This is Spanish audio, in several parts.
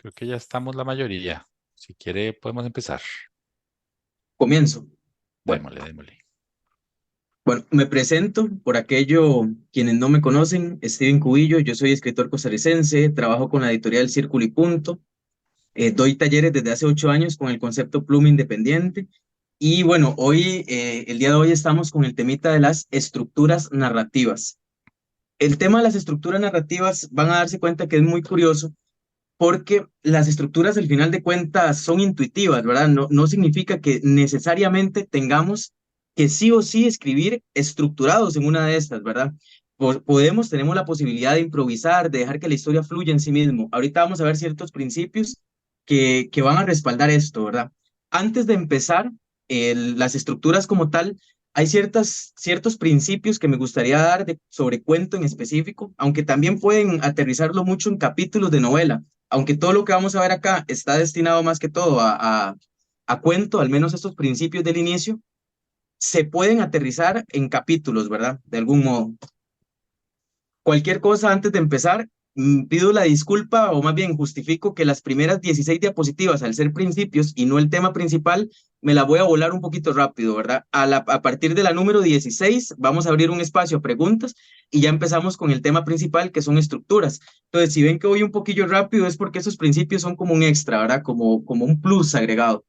Creo que ya estamos la mayoría. Si quiere, podemos empezar. Comienzo. Bueno, Démosle, démosle. bueno, me presento por aquello, quienes no me conocen, Steven Cubillo, yo soy escritor costarricense, trabajo con la editorial Círculo y Punto, doy talleres desde hace 8 años con el concepto Pluma Independiente y bueno, el día de hoy estamos con el temita de las estructuras narrativas. El tema de las estructuras narrativas van a darse cuenta que es muy curioso porque las estructuras al final de cuentas son intuitivas, ¿verdad? No significa que necesariamente tengamos que sí o sí escribir estructurados en una de estas, ¿verdad? Tenemos la posibilidad de improvisar, de dejar que la historia fluya en sí mismo. Ahorita vamos a ver ciertos principios que van a respaldar esto, ¿verdad? Antes de empezar, las estructuras como tal, hay ciertos principios que me gustaría dar sobre cuento en específico, aunque también pueden aterrizarlo mucho en capítulos de novela, aunque todo lo que vamos a ver acá está destinado más que todo a cuento, al menos estos principios del inicio, se pueden aterrizar en capítulos, ¿verdad? De algún modo. Cualquier cosa antes de empezar, pido la disculpa o más bien justifico que las primeras 16 diapositivas, al ser principios y no el tema principal, me la voy a volar un poquito rápido, ¿verdad? A partir de la número 16 vamos a abrir un espacio a preguntas y ya empezamos con el tema principal que son estructuras. Entonces, si ven que voy un poquillo rápido es porque esos principios son como un extra, ¿verdad? Como un plus agregado.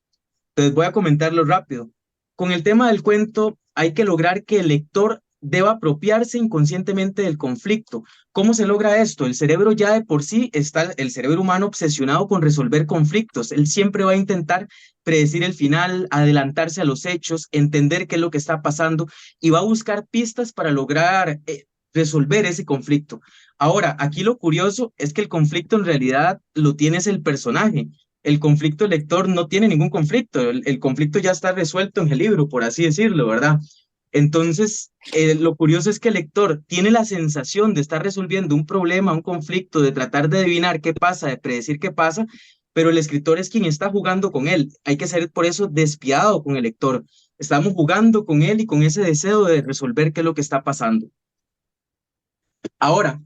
Entonces voy a comentarlo rápido. Con el tema del cuento, hay que lograr que el lector deba apropiarse inconscientemente del conflicto. ¿Cómo se logra esto? El cerebro ya de por sí está, el cerebro humano obsesionado con resolver conflictos. Él siempre va a intentar predecir el final, adelantarse a los hechos, entender qué es lo que está pasando y va a buscar pistas para lograr resolver ese conflicto. Ahora, aquí lo curioso es que el conflicto en realidad lo tiene es el personaje. El conflicto lector no tiene ningún conflicto, el conflicto ya está resuelto en el libro, por así decirlo, ¿verdad? Entonces, lo curioso es que el lector tiene la sensación de estar resolviendo un problema, un conflicto, de tratar de adivinar qué pasa, de predecir qué pasa, pero el escritor es quien está jugando con él. Hay que ser por eso despiadado con el lector. Estamos jugando con él y con ese deseo de resolver qué es lo que está pasando. Ahora,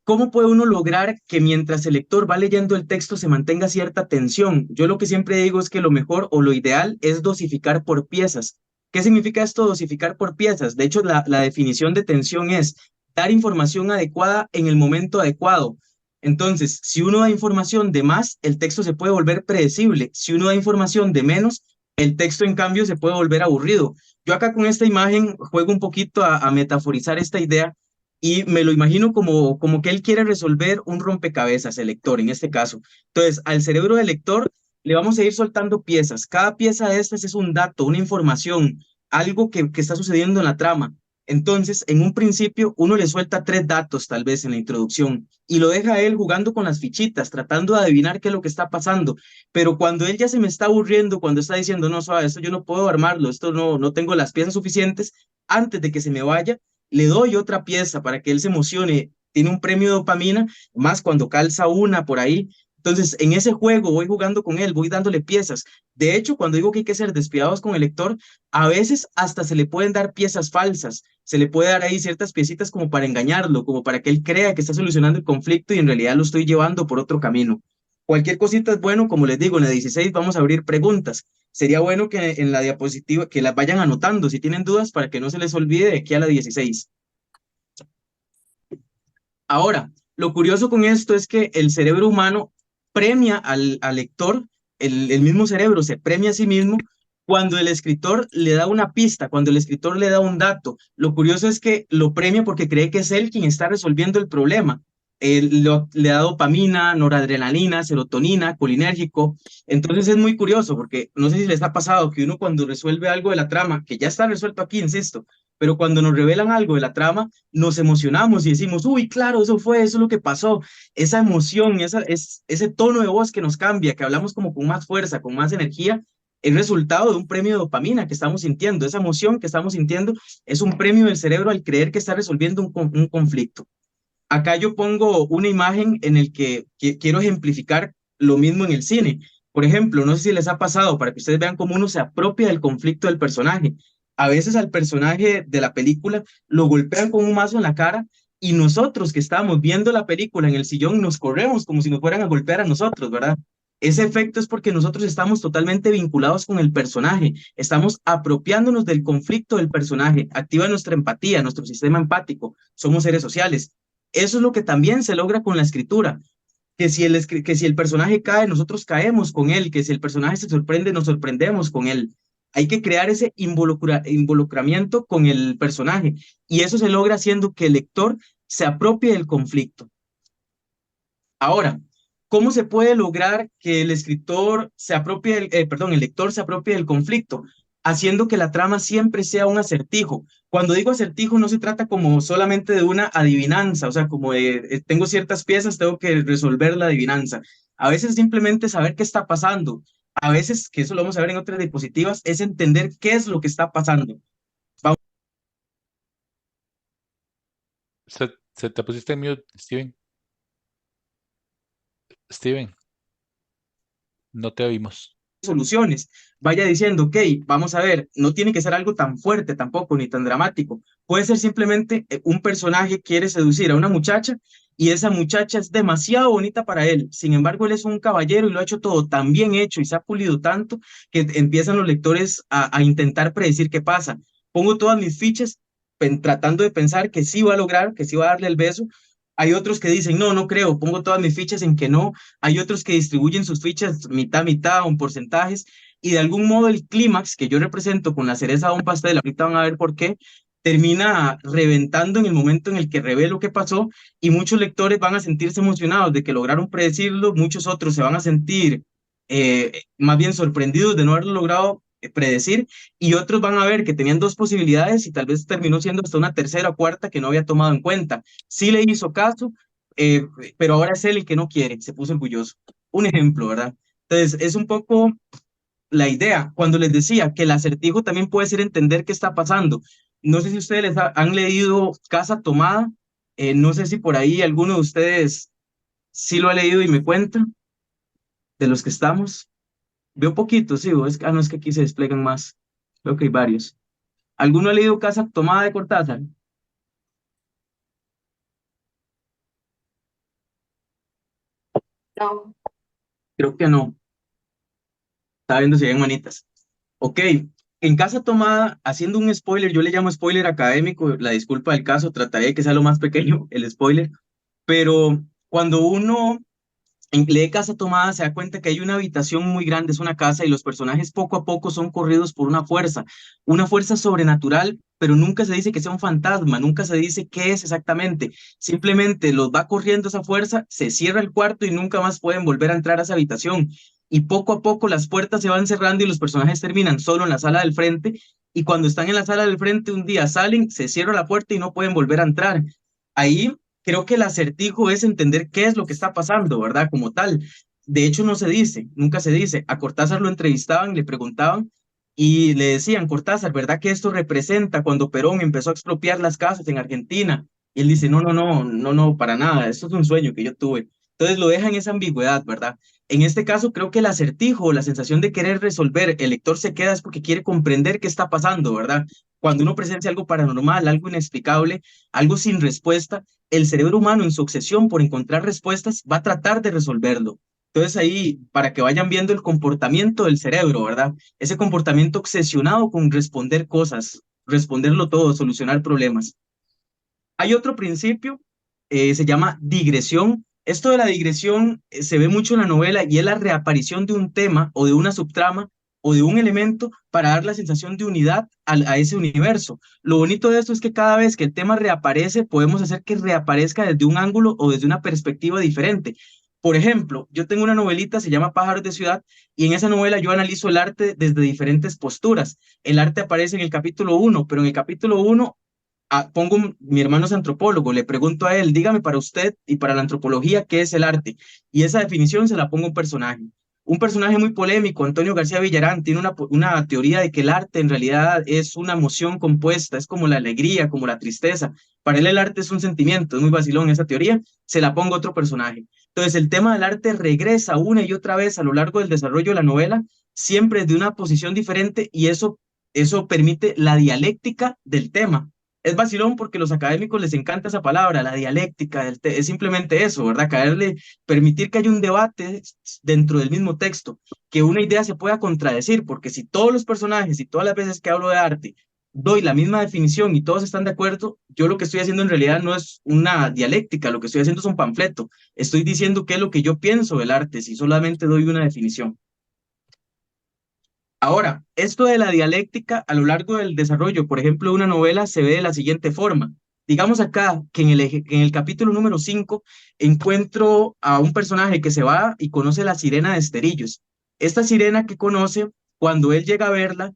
¿cómo puede uno lograr que mientras el lector va leyendo el texto se mantenga cierta tensión? Yo lo que siempre digo es que lo mejor o lo ideal es dosificar por piezas. ¿Qué significa esto, dosificar por piezas? De hecho, la definición de tensión es dar información adecuada en el momento adecuado. Entonces, si uno da información de más, el texto se puede volver predecible. Si uno da información de menos, el texto, en cambio, se puede volver aburrido. Yo acá con esta imagen juego un poquito a metaforizar esta idea y me lo imagino como que él quiere resolver un rompecabezas, el lector en este caso. Entonces, al cerebro del lector le vamos a ir soltando piezas. Cada pieza de estas es un dato, una información, algo que está sucediendo en la trama. Entonces, en un principio, uno le suelta tres datos, tal vez en la introducción, y lo deja a él jugando con las fichitas, tratando de adivinar qué es lo que está pasando. Pero cuando él ya se me está aburriendo, cuando está diciendo, no, suave, esto yo no puedo armarlo, esto no tengo las piezas suficientes, antes de que se me vaya, le doy otra pieza para que él se emocione, tiene un premio de dopamina, más cuando calza una por ahí. Entonces, en ese juego voy jugando con él, voy dándole piezas. De hecho, cuando digo que hay que ser despiadados con el lector, a veces hasta se le pueden dar piezas falsas, se le puede dar ahí ciertas piecitas como para engañarlo, como para que él crea que está solucionando el conflicto y en realidad lo estoy llevando por otro camino. Cualquier cosita es bueno, como les digo, en la 16 vamos a abrir preguntas. Sería bueno que en la diapositiva, que las vayan anotando si tienen dudas para que no se les olvide de aquí a la 16. Ahora, lo curioso con esto es que el cerebro humano premia al lector, el mismo cerebro se premia a sí mismo cuando el escritor le da una pista, cuando el escritor le da un dato. Lo curioso es que lo premia porque cree que es él quien está resolviendo el problema. Le da dopamina, noradrenalina, serotonina, colinérgico. Entonces es muy curioso porque no sé si les ha pasado que uno cuando resuelve algo de la trama, que ya está resuelto aquí, insisto, pero cuando nos revelan algo de la trama, nos emocionamos y decimos, uy, claro, eso es lo que pasó. Esa emoción, ese tono de voz que nos cambia, que hablamos como con más fuerza, con más energía, es resultado de un premio de dopamina que estamos sintiendo. Esa emoción que estamos sintiendo es un premio del cerebro al creer que está resolviendo un conflicto. Acá yo pongo una imagen en el que quiero ejemplificar lo mismo en el cine. Por ejemplo, no sé si les ha pasado para que ustedes vean cómo uno se apropia del conflicto del personaje. A veces al personaje de la película lo golpean con un mazo en la cara y nosotros que estábamos viendo la película en el sillón nos corremos como si nos fueran a golpear a nosotros, ¿verdad? Ese efecto es porque nosotros estamos totalmente vinculados con el personaje, estamos apropiándonos del conflicto del personaje, activa nuestra empatía, nuestro sistema empático, somos seres sociales. Eso es lo que también se logra con la escritura, que si el personaje cae, nosotros caemos con él, que si el personaje se sorprende, nos sorprendemos con él. Hay que crear ese involucramiento con el personaje y eso se logra haciendo que el lector se apropie del conflicto. Ahora, ¿cómo se puede lograr que el escritor se apropie, perdón, el lector se apropie del conflicto? Haciendo que la trama siempre sea un acertijo. Cuando digo acertijo, no se trata como solamente de una adivinanza, o sea, como de tengo ciertas piezas, tengo que resolver la adivinanza. A veces simplemente saber qué está pasando. A veces, que eso lo vamos a ver en otras diapositivas, es entender qué es lo que está pasando. Se te pusiste en mute, Steven. Steven, no te oímos. Soluciones. Vaya diciendo, ok, vamos a ver, no tiene que ser algo tan fuerte tampoco, ni tan dramático. Puede ser simplemente un personaje quiere seducir a una muchacha y esa muchacha es demasiado bonita para él. Sin embargo, él es un caballero y lo ha hecho todo tan bien hecho y se ha pulido tanto que empiezan los lectores a intentar predecir qué pasa. Pongo todas mis fichas tratando de pensar que sí va a lograr, que sí va a darle el beso. Hay otros que dicen, no, no creo, pongo todas mis fichas en que no. Hay otros que distribuyen sus fichas mitad, mitad, o en porcentajes, y de algún modo el clímax que yo represento con la cereza de un pastel, ahorita van a ver por qué, termina reventando en el momento en el que revelo qué pasó, y muchos lectores van a sentirse emocionados de que lograron predecirlo, muchos otros se van a sentir más bien sorprendidos de no haberlo logrado predecir, y otros van a ver que tenían dos posibilidades y tal vez terminó siendo hasta una tercera o cuarta que no había tomado en cuenta. Sí le hizo caso, eh, pero ahora es él el que no quiere, se puso orgulloso. Un ejemplo, ¿verdad? Entonces, es un poco la idea. Cuando les decía que el acertijo también puede ser entender qué está pasando. No sé si ustedes han leído Casa Tomada, no sé si por ahí alguno de ustedes sí lo ha leído y me cuenta, de los que estamos. Veo poquito, sí, no es que aquí se despliegan más, creo que hay varios. ¿Alguno ha leído Casa Tomada de Cortázar? No. Creo que no, estaba viendo si hay manitas. Ok, en Casa Tomada, haciendo un spoiler, yo le llamo spoiler académico, la disculpa del caso, trataré de que sea lo más pequeño el spoiler, pero cuando uno lee Casa Tomada se da cuenta que hay una habitación muy grande, es una casa y los personajes poco a poco son corridos por una fuerza sobrenatural, pero nunca se dice que sea un fantasma, nunca se dice qué es exactamente, simplemente los va corriendo esa fuerza, se cierra el cuarto y nunca más pueden volver a entrar a esa habitación. Y poco a poco las puertas se van cerrando y los personajes terminan solo en la sala del frente y cuando están en la sala del frente un día salen, se cierra la puerta y no pueden volver a entrar. Ahí creo que el acertijo es entender qué es lo que está pasando, ¿verdad? Como tal. De hecho, no se dice, nunca se dice. A Cortázar lo entrevistaban, le preguntaban y le decían, Cortázar, ¿verdad que esto representa cuando Perón empezó a expropiar las casas en Argentina? Y él dice, no, no, no, no, no, para nada, esto es un sueño que yo tuve. Entonces lo deja en esa ambigüedad, ¿verdad? En este caso, creo que el acertijo o la sensación de querer resolver, el lector se queda es porque quiere comprender qué está pasando, ¿verdad? Cuando uno presencia algo paranormal, algo inexplicable, algo sin respuesta, el cerebro humano en su obsesión por encontrar respuestas va a tratar de resolverlo. Entonces ahí, para que vayan viendo el comportamiento del cerebro, ¿verdad? Ese comportamiento obsesionado con responder cosas, responderlo todo, solucionar problemas. Hay otro principio, se llama digresión. Esto de la digresión se ve mucho en la novela y es la reaparición de un tema o de una subtrama o de un elemento para dar la sensación de unidad a ese universo. Lo bonito de esto es que cada vez que el tema reaparece, podemos hacer que reaparezca desde un ángulo o desde una perspectiva diferente. Por ejemplo, yo tengo una novelita, se llama Pájaros de Ciudad, y en esa novela yo analizo el arte desde diferentes posturas. El arte aparece en el capítulo 1, pero en el capítulo 1 mi hermano es antropólogo, le pregunto a él, dígame para usted y para la antropología, ¿qué es el arte? Y esa definición se la pongo a un personaje. Un personaje muy polémico, Antonio García Villarán, tiene una teoría de que el arte en realidad es una emoción compuesta, es como la alegría, como la tristeza. Para él el arte es un sentimiento, es muy vacilón esa teoría, se la pongo a otro personaje. Entonces el tema del arte regresa una y otra vez a lo largo del desarrollo de la novela, siempre de una posición diferente y eso permite la dialéctica del tema. Es vacilón porque los académicos les encanta esa palabra, la dialéctica, es simplemente eso, ¿verdad? Permitir que haya un debate dentro del mismo texto, que una idea se pueda contradecir, porque si todos los personajes y todas las veces que hablo de arte doy la misma definición y todos están de acuerdo, yo lo que estoy haciendo en realidad no es una dialéctica, lo que estoy haciendo es un panfleto, estoy diciendo qué es lo que yo pienso del arte, si solamente doy una definición. Ahora, esto de la dialéctica a lo largo del desarrollo, por ejemplo, de una novela se ve de la siguiente forma. Digamos acá que en el capítulo número 5 encuentro a un personaje que se va y conoce la sirena de Esterillos. Esta sirena que conoce, cuando él llega a verla,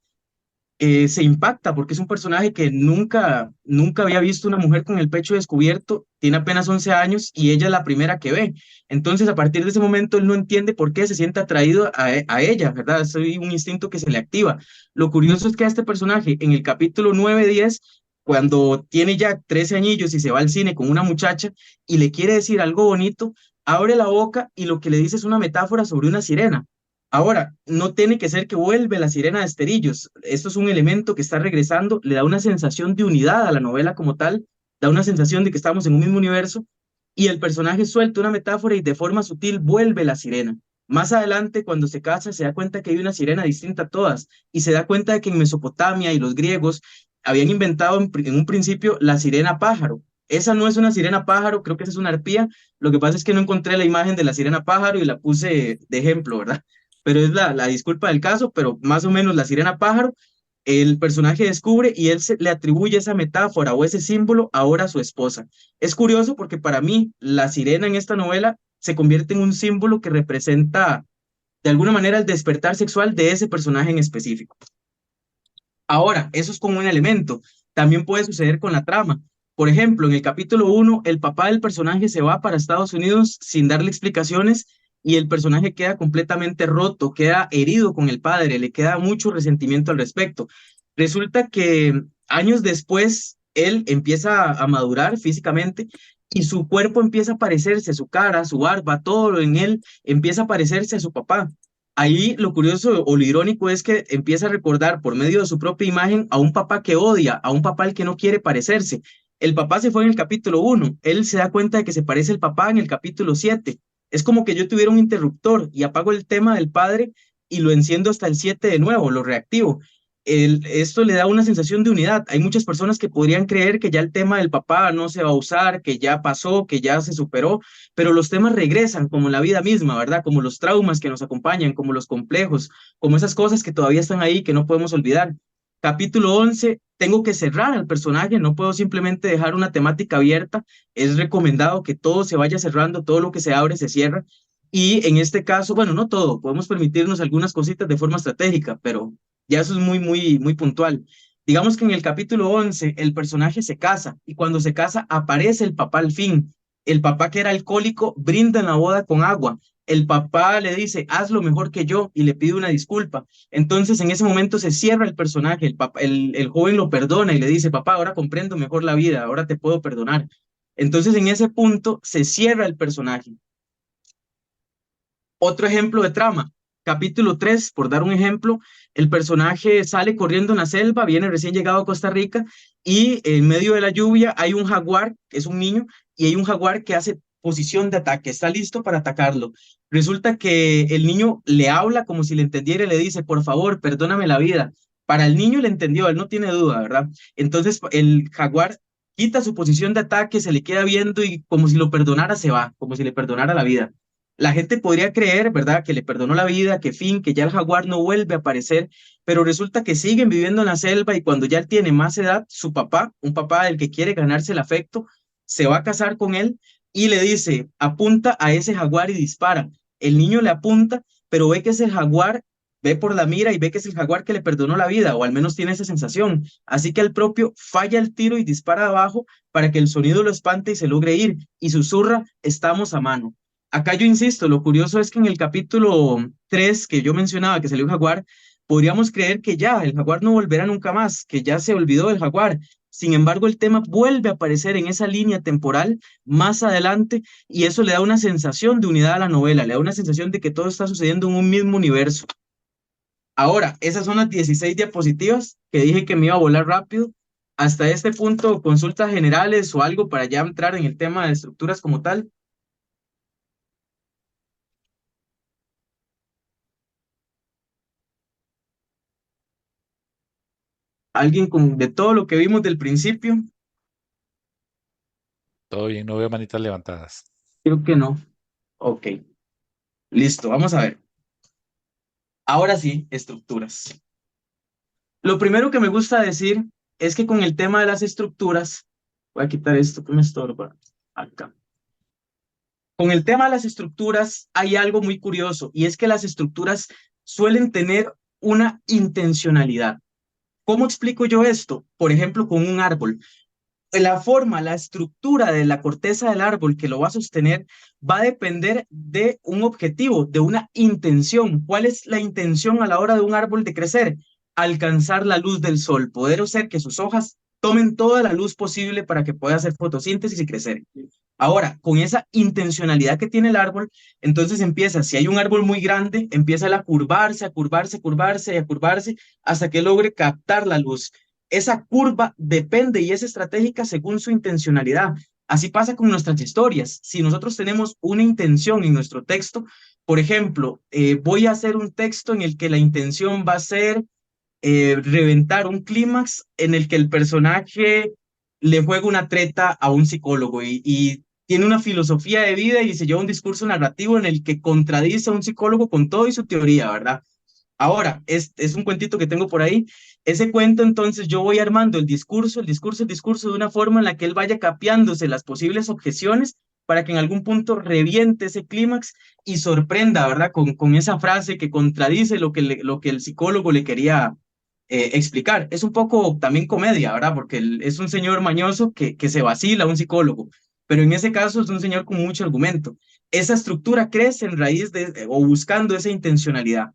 se impacta porque es un personaje que nunca había visto una mujer con el pecho descubierto, tiene apenas 11 años y ella es la primera que ve. Entonces, a partir de ese momento, él no entiende por qué se siente atraído a ella, ¿verdad? Es un instinto que se le activa. Lo curioso es que a este personaje, en el capítulo 9-10, cuando tiene ya 13 añillos y se va al cine con una muchacha y le quiere decir algo bonito, abre la boca y lo que le dice es una metáfora sobre una sirena. Ahora, no tiene que ser que vuelve la sirena de Esterillos. Esto es un elemento que está regresando, le da una sensación de unidad a la novela como tal, da una sensación de que estamos en un mismo universo y el personaje suelta una metáfora y de forma sutil vuelve la sirena. Más adelante, cuando se casa, se da cuenta que hay una sirena distinta a todas y se da cuenta de que en Mesopotamia y los griegos habían inventado en un principio la sirena pájaro. Esa no es una sirena pájaro, creo que esa es una arpía. Lo que pasa es que no encontré la imagen de la sirena pájaro y la puse de ejemplo, ¿verdad? Pero es la disculpa del caso, pero más o menos la sirena pájaro, el personaje descubre y le atribuye esa metáfora o ese símbolo ahora a su esposa. Es curioso porque para mí la sirena en esta novela se convierte en un símbolo que representa de alguna manera el despertar sexual de ese personaje en específico. Ahora, eso es como un elemento. También puede suceder con la trama. Por ejemplo, en el capítulo 1, el papá del personaje se va para Estados Unidos sin darle explicaciones y el personaje queda completamente roto, queda herido con el padre, le queda mucho resentimiento al respecto. Resulta que años después, él empieza a madurar físicamente y su cuerpo empieza a parecerse, su cara, su barba, todo lo en él empieza a parecerse a su papá. Ahí lo curioso o lo irónico es que empieza a recordar por medio de su propia imagen a un papá que odia, a un papá al que no quiere parecerse. El papá se fue en el capítulo 1, él se da cuenta de que se parece el papá en el capítulo 7. Es como que yo tuviera un interruptor y apago el tema del padre y lo enciendo hasta el 7 de nuevo, lo reactivo. Esto le da una sensación de unidad. Hay muchas personas que podrían creer que ya el tema del papá no se va a usar, que ya pasó, que ya se superó, pero los temas regresan como la vida misma, ¿verdad? Como los traumas que nos acompañan, como los complejos, como esas cosas que todavía están ahí que no podemos olvidar. Capítulo 11, tengo que cerrar al personaje, no puedo simplemente dejar una temática abierta, es recomendado que todo se vaya cerrando, todo lo que se abre se cierra. Y en este caso, bueno, no todo, podemos permitirnos algunas cositas de forma estratégica, pero ya eso es muy puntual. Digamos que en el capítulo 11 el personaje se casa y cuando se casa aparece el papá al fin. El papá que era alcohólico brinda en la boda con agua. El papá le dice, haz lo mejor que yo y le pide una disculpa. Entonces en ese momento se cierra el personaje, el joven lo perdona y le dice, papá, ahora comprendo mejor la vida, ahora te puedo perdonar. Entonces en ese punto se cierra el personaje. Otro ejemplo de trama, capítulo 3 por dar un ejemplo, el personaje sale corriendo en la selva, viene recién llegado a Costa Rica y en medio de la lluvia hay un jaguar, que es un niño, y hay un jaguar que hace posición de ataque, está listo para atacarlo. Resulta que el niño le habla como si le entendiera y le dice, por favor, perdóname la vida. Para el niño le entendió, él no tiene duda, ¿verdad? Entonces el jaguar quita su posición de ataque, se le queda viendo y como si lo perdonara se va, como si le perdonara la vida. La gente podría creer, ¿verdad?, que le perdonó la vida, que fin, que ya el jaguar no vuelve a aparecer, pero resulta que siguen viviendo en la selva y cuando ya él tiene más edad, su papá, un papá del que quiere ganarse el afecto, se va a casar con él y le dice, apunta a ese jaguar y dispara. El niño le apunta, pero ve que es el jaguar, ve por la mira y ve que es el jaguar que le perdonó la vida, o al menos tiene esa sensación. Así que el propio falla el tiro y dispara abajo para que el sonido lo espante y se logre ir, y susurra, estamos a mano. Acá yo insisto, lo curioso es que en el capítulo 3 que yo mencionaba, que salió un jaguar, podríamos creer que ya el jaguar no volverá nunca más, que ya se olvidó del jaguar. Sin embargo, el tema vuelve a aparecer en esa línea temporal más adelante y eso le da una sensación de unidad a la novela, le da una sensación de que todo está sucediendo en un mismo universo. Ahora, esas son las 16 diapositivas que dije que me iba a volar rápido. Hasta este punto, consultas generales o algo para ya entrar en el tema de estructuras como tal. Alguien con de todo lo que vimos del principio, Todo bien, no veo manitas levantadas. creo que no. Ok, listo, vamos a ver. Ahora sí, estructuras. Lo primero que me gusta decir es que con el tema de las estructuras, voy a quitar esto que me estorba acá. Con el tema de las estructuras hay algo muy curioso y es que las estructuras suelen tener una intencionalidad. ¿Cómo explico yo esto? Por ejemplo, con un árbol. La forma, la estructura de la corteza del árbol que lo va a sostener va a depender de un objetivo, de una intención. ¿Cuál es la intención a la hora de un árbol de crecer? Alcanzar la luz del sol, poder hacer que sus hojas tomen toda la luz posible para que pueda hacer fotosíntesis y crecer. Ahora, con esa intencionalidad que tiene el árbol, entonces empieza, si hay un árbol muy grande, empieza él a curvarse, a curvarse, a curvarse y a curvarse hasta que logre captar la luz. Esa curva depende y es estratégica según su intencionalidad. Así pasa con nuestras historias. Si nosotros tenemos una intención en nuestro texto, por ejemplo, voy a hacer un texto en el que la intención va a ser reventar un clímax en el que el personaje le juega una treta a un psicólogo y tiene una filosofía de vida y se lleva un discurso narrativo en el que contradice a un psicólogo con todo y su teoría, ¿verdad? Ahora, es un cuentito que tengo por ahí. Ese cuento, entonces, yo voy armando el discurso de una forma en la que él vaya capeándose las posibles objeciones para que en algún punto reviente ese clímax y sorprenda, ¿verdad? Con esa frase que contradice lo que el psicólogo le quería explicar. Es un poco también comedia, ¿verdad? Porque es un señor mañoso que se vacila a un psicólogo, pero en ese caso es un señor con mucho argumento. Esa estructura crece en raíz de o buscando esa intencionalidad.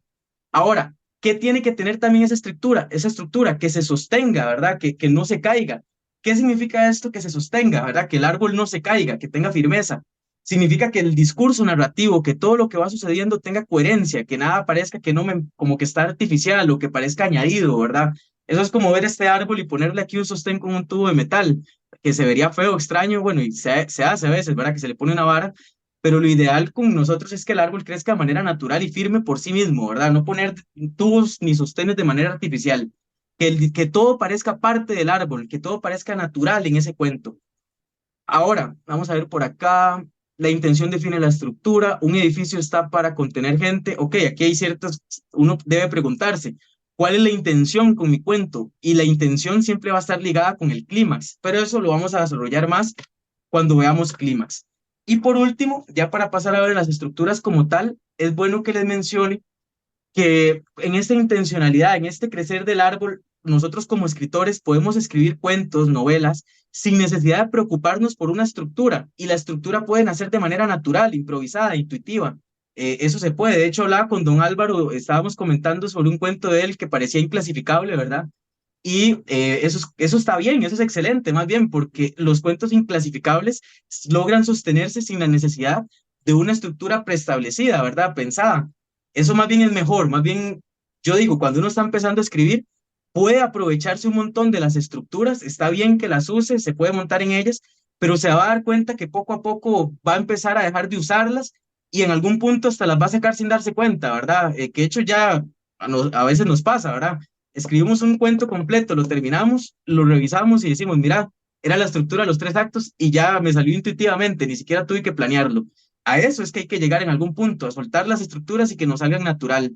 Ahora, ¿qué tiene que tener también esa estructura? Esa estructura que se sostenga, ¿verdad? Que no se caiga. ¿Qué significa esto que se sostenga, ¿verdad? Que el árbol no se caiga, que tenga firmeza. Significa que el discurso narrativo, que todo lo que va sucediendo tenga coherencia, que nada parezca que no me, como que está artificial o que parezca añadido, ¿verdad? Eso es como ver este árbol y ponerle aquí un sostén con un tubo de metal, que se vería feo, extraño, bueno, y se hace a veces, ¿verdad? Que se le pone una vara, pero lo ideal con nosotros es que el árbol crezca de manera natural y firme por sí mismo, ¿verdad? No poner tubos ni sostenes de manera artificial, que todo parezca parte del árbol, que todo parezca natural en ese cuento. Ahora, vamos a ver por acá, la intención define la estructura, un edificio está para contener gente, ok, aquí hay ciertas, uno debe preguntarse, ¿cuál es la intención con mi cuento? Y la intención siempre va a estar ligada con el clímax, pero eso lo vamos a desarrollar más cuando veamos clímax. Y por último, ya para pasar a ver las estructuras como tal, es bueno que les mencione que en esta intencionalidad, en este crecer del árbol, nosotros como escritores podemos escribir cuentos, novelas, sin necesidad de preocuparnos por una estructura. Y la estructura puede nacer de manera natural, improvisada, intuitiva. Eso se puede. De hecho, hablaba con don Álvaro, estábamos comentando sobre un cuento de él que parecía inclasificable, ¿verdad? Y eso está bien, eso es excelente, más bien, porque los cuentos inclasificables logran sostenerse sin la necesidad de una estructura preestablecida, ¿verdad? Pensada. Eso más bien es mejor, más bien, yo digo, cuando uno está empezando a escribir, puede aprovecharse un montón de las estructuras, está bien que las use, se puede montar en ellas, pero se va a dar cuenta que poco a poco va a empezar a dejar de usarlas y en algún punto hasta las va a sacar sin darse cuenta, ¿verdad? Que de hecho ya a veces nos pasa, ¿verdad? Escribimos un cuento completo, lo terminamos, lo revisamos y decimos, mira, era la estructura de los tres actos y ya me salió intuitivamente, ni siquiera tuve que planearlo. A eso es que hay que llegar en algún punto, a soltar las estructuras y que nos salgan natural.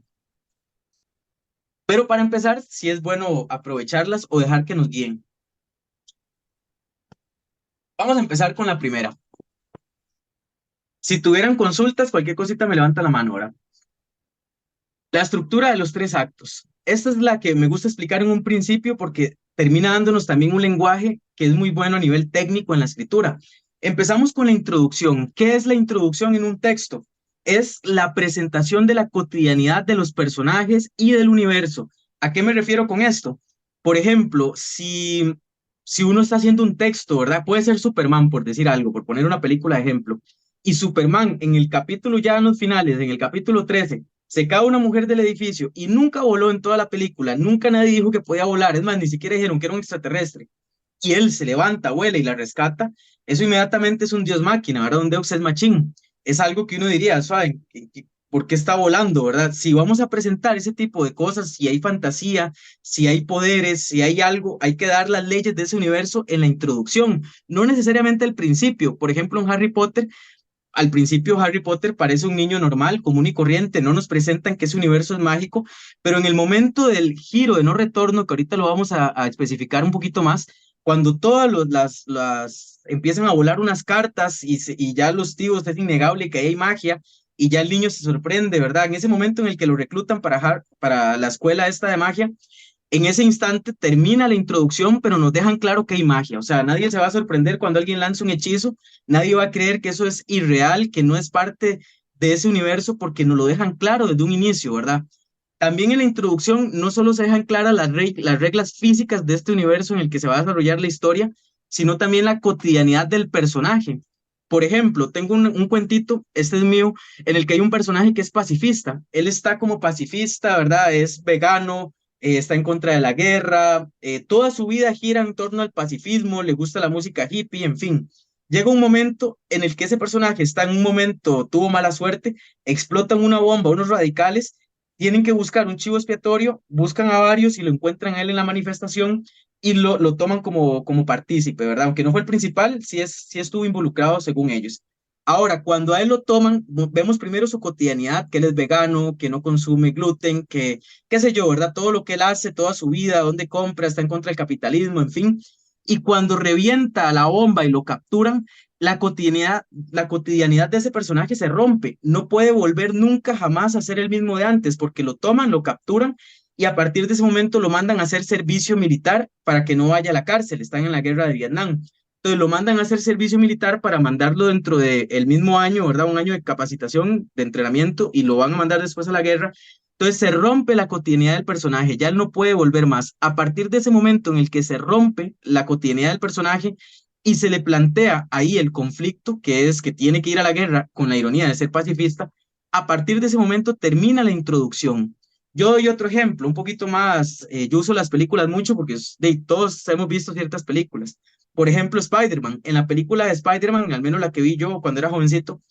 Pero para empezar, sí es bueno aprovecharlas o dejar que nos guíen. Vamos a empezar con la primera. Si tuvieran consultas, cualquier cosita me levanta la mano ahora. La estructura de los tres actos. Esta es la que me gusta explicar en un principio porque termina dándonos también un lenguaje que es muy bueno a nivel técnico en la escritura. Empezamos con la introducción. ¿Qué es la introducción en un texto? Es la presentación de la cotidianidad de los personajes y del universo. ¿A qué me refiero con esto? Por ejemplo, si uno está haciendo un texto, ¿verdad? Puede ser Superman, por decir algo, por poner una película de ejemplo. Y Superman en el capítulo ya en los finales, en el capítulo 13 se cae una mujer del edificio y nunca voló en toda la película, nunca nadie dijo que podía volar, es más, ni siquiera dijeron que era un extraterrestre. y él se levanta, vuela y la rescata, eso inmediatamente es un dios máquina, ¿verdad? Un deus ex machina. Es algo que uno diría, ¿saben? ¿Por qué está volando, verdad? Si vamos a presentar ese tipo de cosas, si hay fantasía, si hay poderes, si hay algo, hay que dar las leyes de ese universo en la introducción, no necesariamente al principio. Por ejemplo, en Harry Potter, al principio Harry Potter parece un niño normal, común y corriente, no nos presentan que ese universo es mágico, pero en el momento del giro de no retorno, que ahorita lo vamos a especificar un poquito más, cuando todas las empiezan a volar unas cartas y ya los tíos es innegable que hay magia y ya el niño se sorprende, ¿verdad? En ese momento en el que lo reclutan para la escuela esta de magia, en ese instante termina la introducción, pero nos dejan claro que hay magia. O sea, nadie se va a sorprender cuando alguien lanza un hechizo, nadie va a creer que eso es irreal, que no es parte de ese universo, porque nos lo dejan claro desde un inicio, ¿verdad? También en la introducción no solo se dejan claras las reglas físicas de este universo en el que se va a desarrollar la historia, sino también la cotidianidad del personaje. Por ejemplo, tengo un cuentito, este es mío, en el que hay un personaje que es pacifista. Él está como pacifista, ¿verdad? Es vegano, está en contra de la guerra, toda su vida gira en torno al pacifismo, le gusta la música hippie, en fin. Llega un momento en el que ese personaje está en un momento, tuvo mala suerte, explotan una bomba, unos radicales, tienen que buscar un chivo expiatorio, buscan a varios y lo encuentran a él en la manifestación y lo toman como partícipe, ¿verdad? Aunque no fue el principal, sí estuvo involucrado según ellos. Ahora, cuando a él lo toman, vemos primero su cotidianidad, que él es vegano, que no consume gluten, que, qué sé yo, ¿verdad? Todo lo que él hace, toda su vida, dónde compra, está en contra del capitalismo, en fin. Y cuando revienta la bomba y lo capturan, la cotidianidad de ese personaje se rompe. No puede volver nunca jamás a ser el mismo de antes, porque lo toman, lo capturan y a partir de ese momento lo mandan a hacer servicio militar para que no vaya a la cárcel. Están en la guerra de Vietnam. Entonces lo mandan a hacer servicio militar para mandarlo dentro del mismo año, ¿verdad? Un año de capacitación, de entrenamiento, y lo van a mandar después a la guerra. Entonces se rompe la cotidianidad del personaje, ya él no puede volver más. A partir de ese momento en el que se rompe la cotidianidad del personaje y se le plantea ahí el conflicto, que es que tiene que ir a la guerra con la ironía de ser pacifista, a partir de ese momento termina la introducción. Yo doy otro ejemplo, un poquito más, yo uso las películas mucho porque todos hemos visto ciertas películas. Por ejemplo, Spider-Man. En la película de Spider-Man, al menos la que vi yo cuando era jovencito,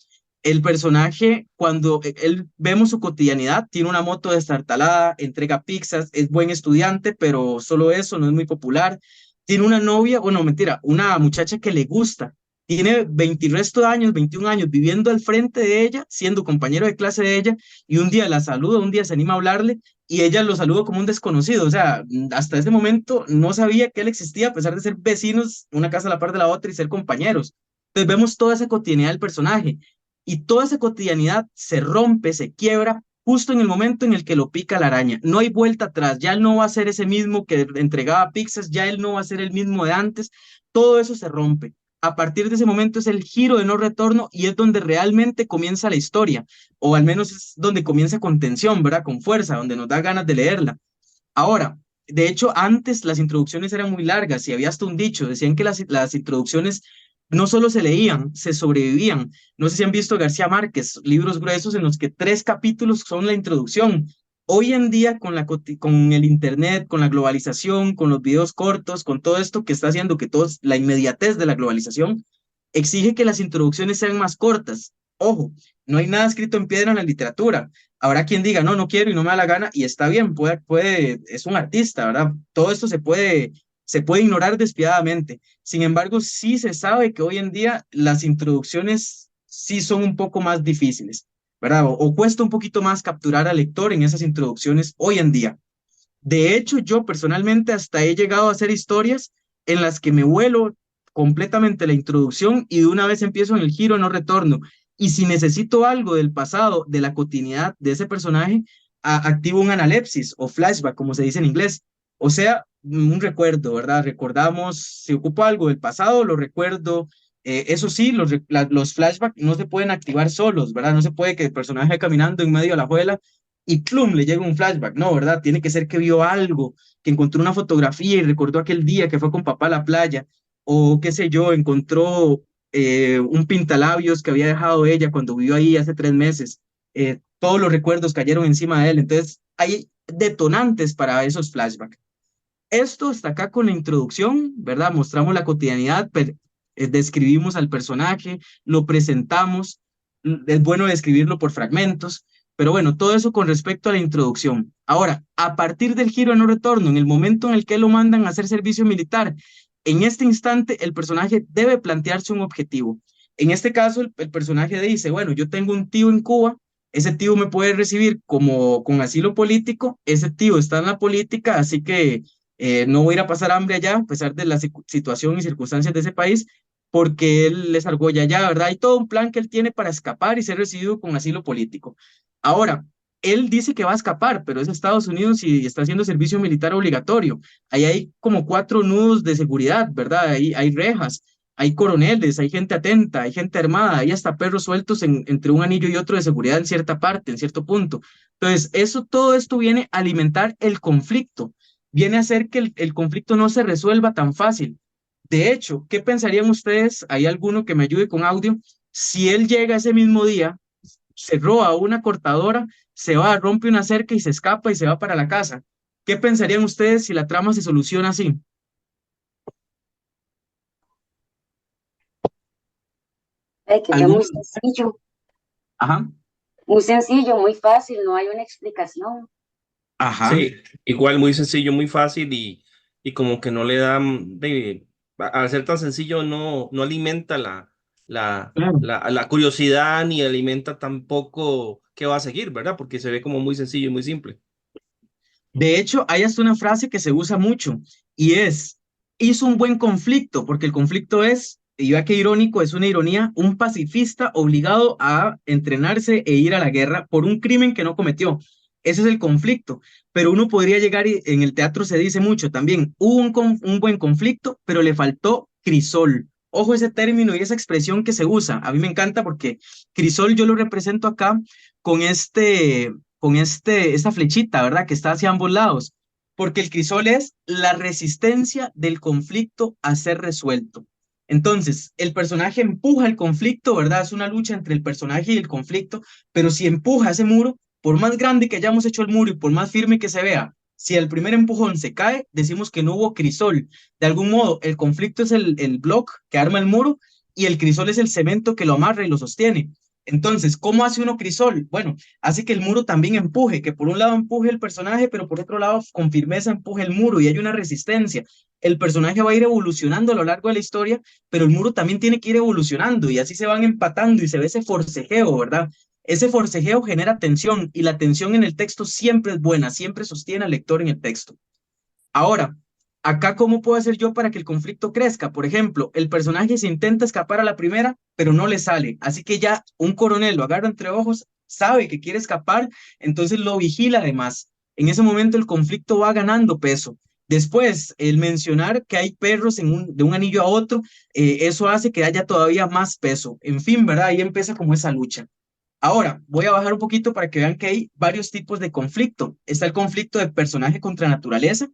el personaje, cuando él vemos su cotidianidad, tiene una moto destartalada, entrega pizzas, es buen estudiante, pero solo eso, no es muy popular. Tiene una novia, bueno, mentira, una muchacha que le gusta. Tiene 20 y resto de años, 21 años, viviendo al frente de ella, siendo compañero de clase de ella, y un día la saluda, un día se anima a hablarle, y ella lo saluda como un desconocido. O sea, hasta ese momento no sabía que él existía, a pesar de ser vecinos, una casa a la par de la otra y ser compañeros. Entonces vemos toda esa cotidianidad del personaje y toda esa cotidianidad se rompe, se quiebra justo en el momento en el que lo pica la araña. No hay vuelta atrás, ya él no va a ser ese mismo que entregaba pizzas, ya él no va a ser el mismo de antes, todo eso se rompe. A partir de ese momento es el giro de no retorno y es donde realmente comienza la historia, o al menos es donde comienza con tensión, ¿verdad? Con fuerza, donde nos da ganas de leerla. Ahora, de hecho, antes las introducciones eran muy largas y había hasta un dicho, decían que las introducciones no solo se leían, se sobrevivían. No sé si han visto García Márquez, libros gruesos en los que 3 capítulos son la introducción. Hoy en día, con el Internet, con la globalización, con los videos cortos, con todo esto que está haciendo que todos, la inmediatez de la globalización, exige que las introducciones sean más cortas. Ojo, no hay nada escrito en piedra en la literatura. Habrá quien diga, no, no quiero y no me da la gana, y está bien, es un artista, ¿verdad? Todo esto se puede ignorar despiadadamente. Sin embargo, sí se sabe que hoy en día las introducciones sí son un poco más difíciles, ¿verdad? O cuesta un poquito más capturar al lector en esas introducciones hoy en día. De hecho, yo personalmente hasta he llegado a hacer historias en las que me vuelo completamente la introducción y de una vez empiezo en el giro no retorno. Y si necesito algo del pasado, de la continuidad de ese personaje, activo un analepsis o flashback, como se dice en inglés. O sea, un recuerdo, ¿verdad? Recordamos, si ocupo algo del pasado, lo recuerdo. Eso sí, los flashbacks no se pueden activar solos, ¿verdad? No se puede que el personaje vaya caminando en medio de la juela y plum, le llega un flashback. No, ¿verdad? Tiene que ser que vio algo, que encontró una fotografía y recordó aquel día que fue con papá a la playa, o qué sé yo, encontró un pintalabios que había dejado ella cuando vivió ahí hace 3 meses. Todos los recuerdos cayeron encima de él. Entonces, hay detonantes para esos flashbacks. Esto está acá con la introducción, ¿verdad? Mostramos la cotidianidad, describimos al personaje, lo presentamos. Es bueno describirlo por fragmentos, pero bueno, todo eso con respecto a la introducción. Ahora, a partir del giro de no retorno, en el momento en el que lo mandan a hacer servicio militar, en este instante el personaje debe plantearse un objetivo. En este caso, el personaje dice, bueno, yo tengo un tío en Cuba, ese tío me puede recibir como con asilo político, ese tío está en la política, así que no voy a ir a pasar hambre allá, a pesar de la situación y circunstancias de ese país, porque él les argolla allá, ¿verdad? Hay todo un plan que él tiene para escapar y ser recibido con asilo político. Ahora, él dice que va a escapar, pero es Estados Unidos y está haciendo servicio militar obligatorio. Ahí hay como cuatro nudos de seguridad, ¿verdad? Ahí hay rejas, hay coroneles, hay gente atenta, hay gente armada, hay hasta perros sueltos entre un anillo y otro de seguridad en cierta parte, en cierto punto. Entonces, todo esto viene a alimentar el conflicto, viene a hacer que el conflicto no se resuelva tan fácil. De hecho, ¿qué pensarían ustedes? ¿Hay alguno que me ayude con audio? Si él llega ese mismo día, se roba una cortadora, se va, rompe una cerca y se escapa y se va para la casa. ¿Qué pensarían ustedes si la trama se soluciona así? Ay, que fue ¿Algún? Ajá, muy sencillo, muy fácil, no hay una explicación. ajá. Sí, igual muy sencillo, muy fácil y como que no le dan, al ser tan sencillo no alimenta Claro. la curiosidad ni alimenta tampoco qué va a seguir, ¿verdad? Porque se ve como muy sencillo y muy simple. De hecho, hay hasta una frase que se usa mucho y es, hizo un buen conflicto, porque el conflicto es, y vea qué irónico, es una ironía, un pacifista obligado a entrenarse e ir a la guerra por un crimen que no cometió. Ese es el conflicto, pero uno podría llegar, y en el teatro se dice mucho también, hubo un buen conflicto, pero le faltó crisol. Ojo ese término y esa expresión que se usa. A mí me encanta porque crisol yo lo represento acá con esta flechita, ¿verdad? Que está hacia ambos lados, porque el crisol es la resistencia del conflicto a ser resuelto. Entonces, el personaje empuja el conflicto, ¿verdad? Es una lucha entre el personaje y el conflicto, pero si empuja ese muro, por más grande que hayamos hecho el muro y por más firme que se vea, si el primer empujón se cae, decimos que no hubo crisol. De algún modo, el conflicto es el bloque que arma el muro y el crisol es el cemento que lo amarra y lo sostiene. Entonces, ¿cómo hace uno crisol? Bueno, hace que el muro también empuje, que por un lado empuje el personaje, pero por otro lado con firmeza empuje el muro y hay una resistencia. El personaje va a ir evolucionando a lo largo de la historia, pero el muro también tiene que ir evolucionando y así se van empatando y se ve ese forcejeo, ¿verdad? Ese forcejeo genera tensión y la tensión en el texto siempre es buena, siempre sostiene al lector en el texto. Ahora, acá, ¿cómo puedo hacer yo para que el conflicto crezca? Por ejemplo, el personaje se intenta escapar a la primera, pero no le sale. Así que ya un coronel lo agarra entre ojos, sabe que quiere escapar, entonces lo vigila además. En ese momento el conflicto va ganando peso. Después, el mencionar que hay perros de un anillo a otro, eso hace que haya todavía más peso. En fin, ¿verdad? Ahí empieza como esa lucha. Ahora, voy a bajar un poquito para que vean que hay varios tipos de conflicto. Está el conflicto de personaje contra naturaleza,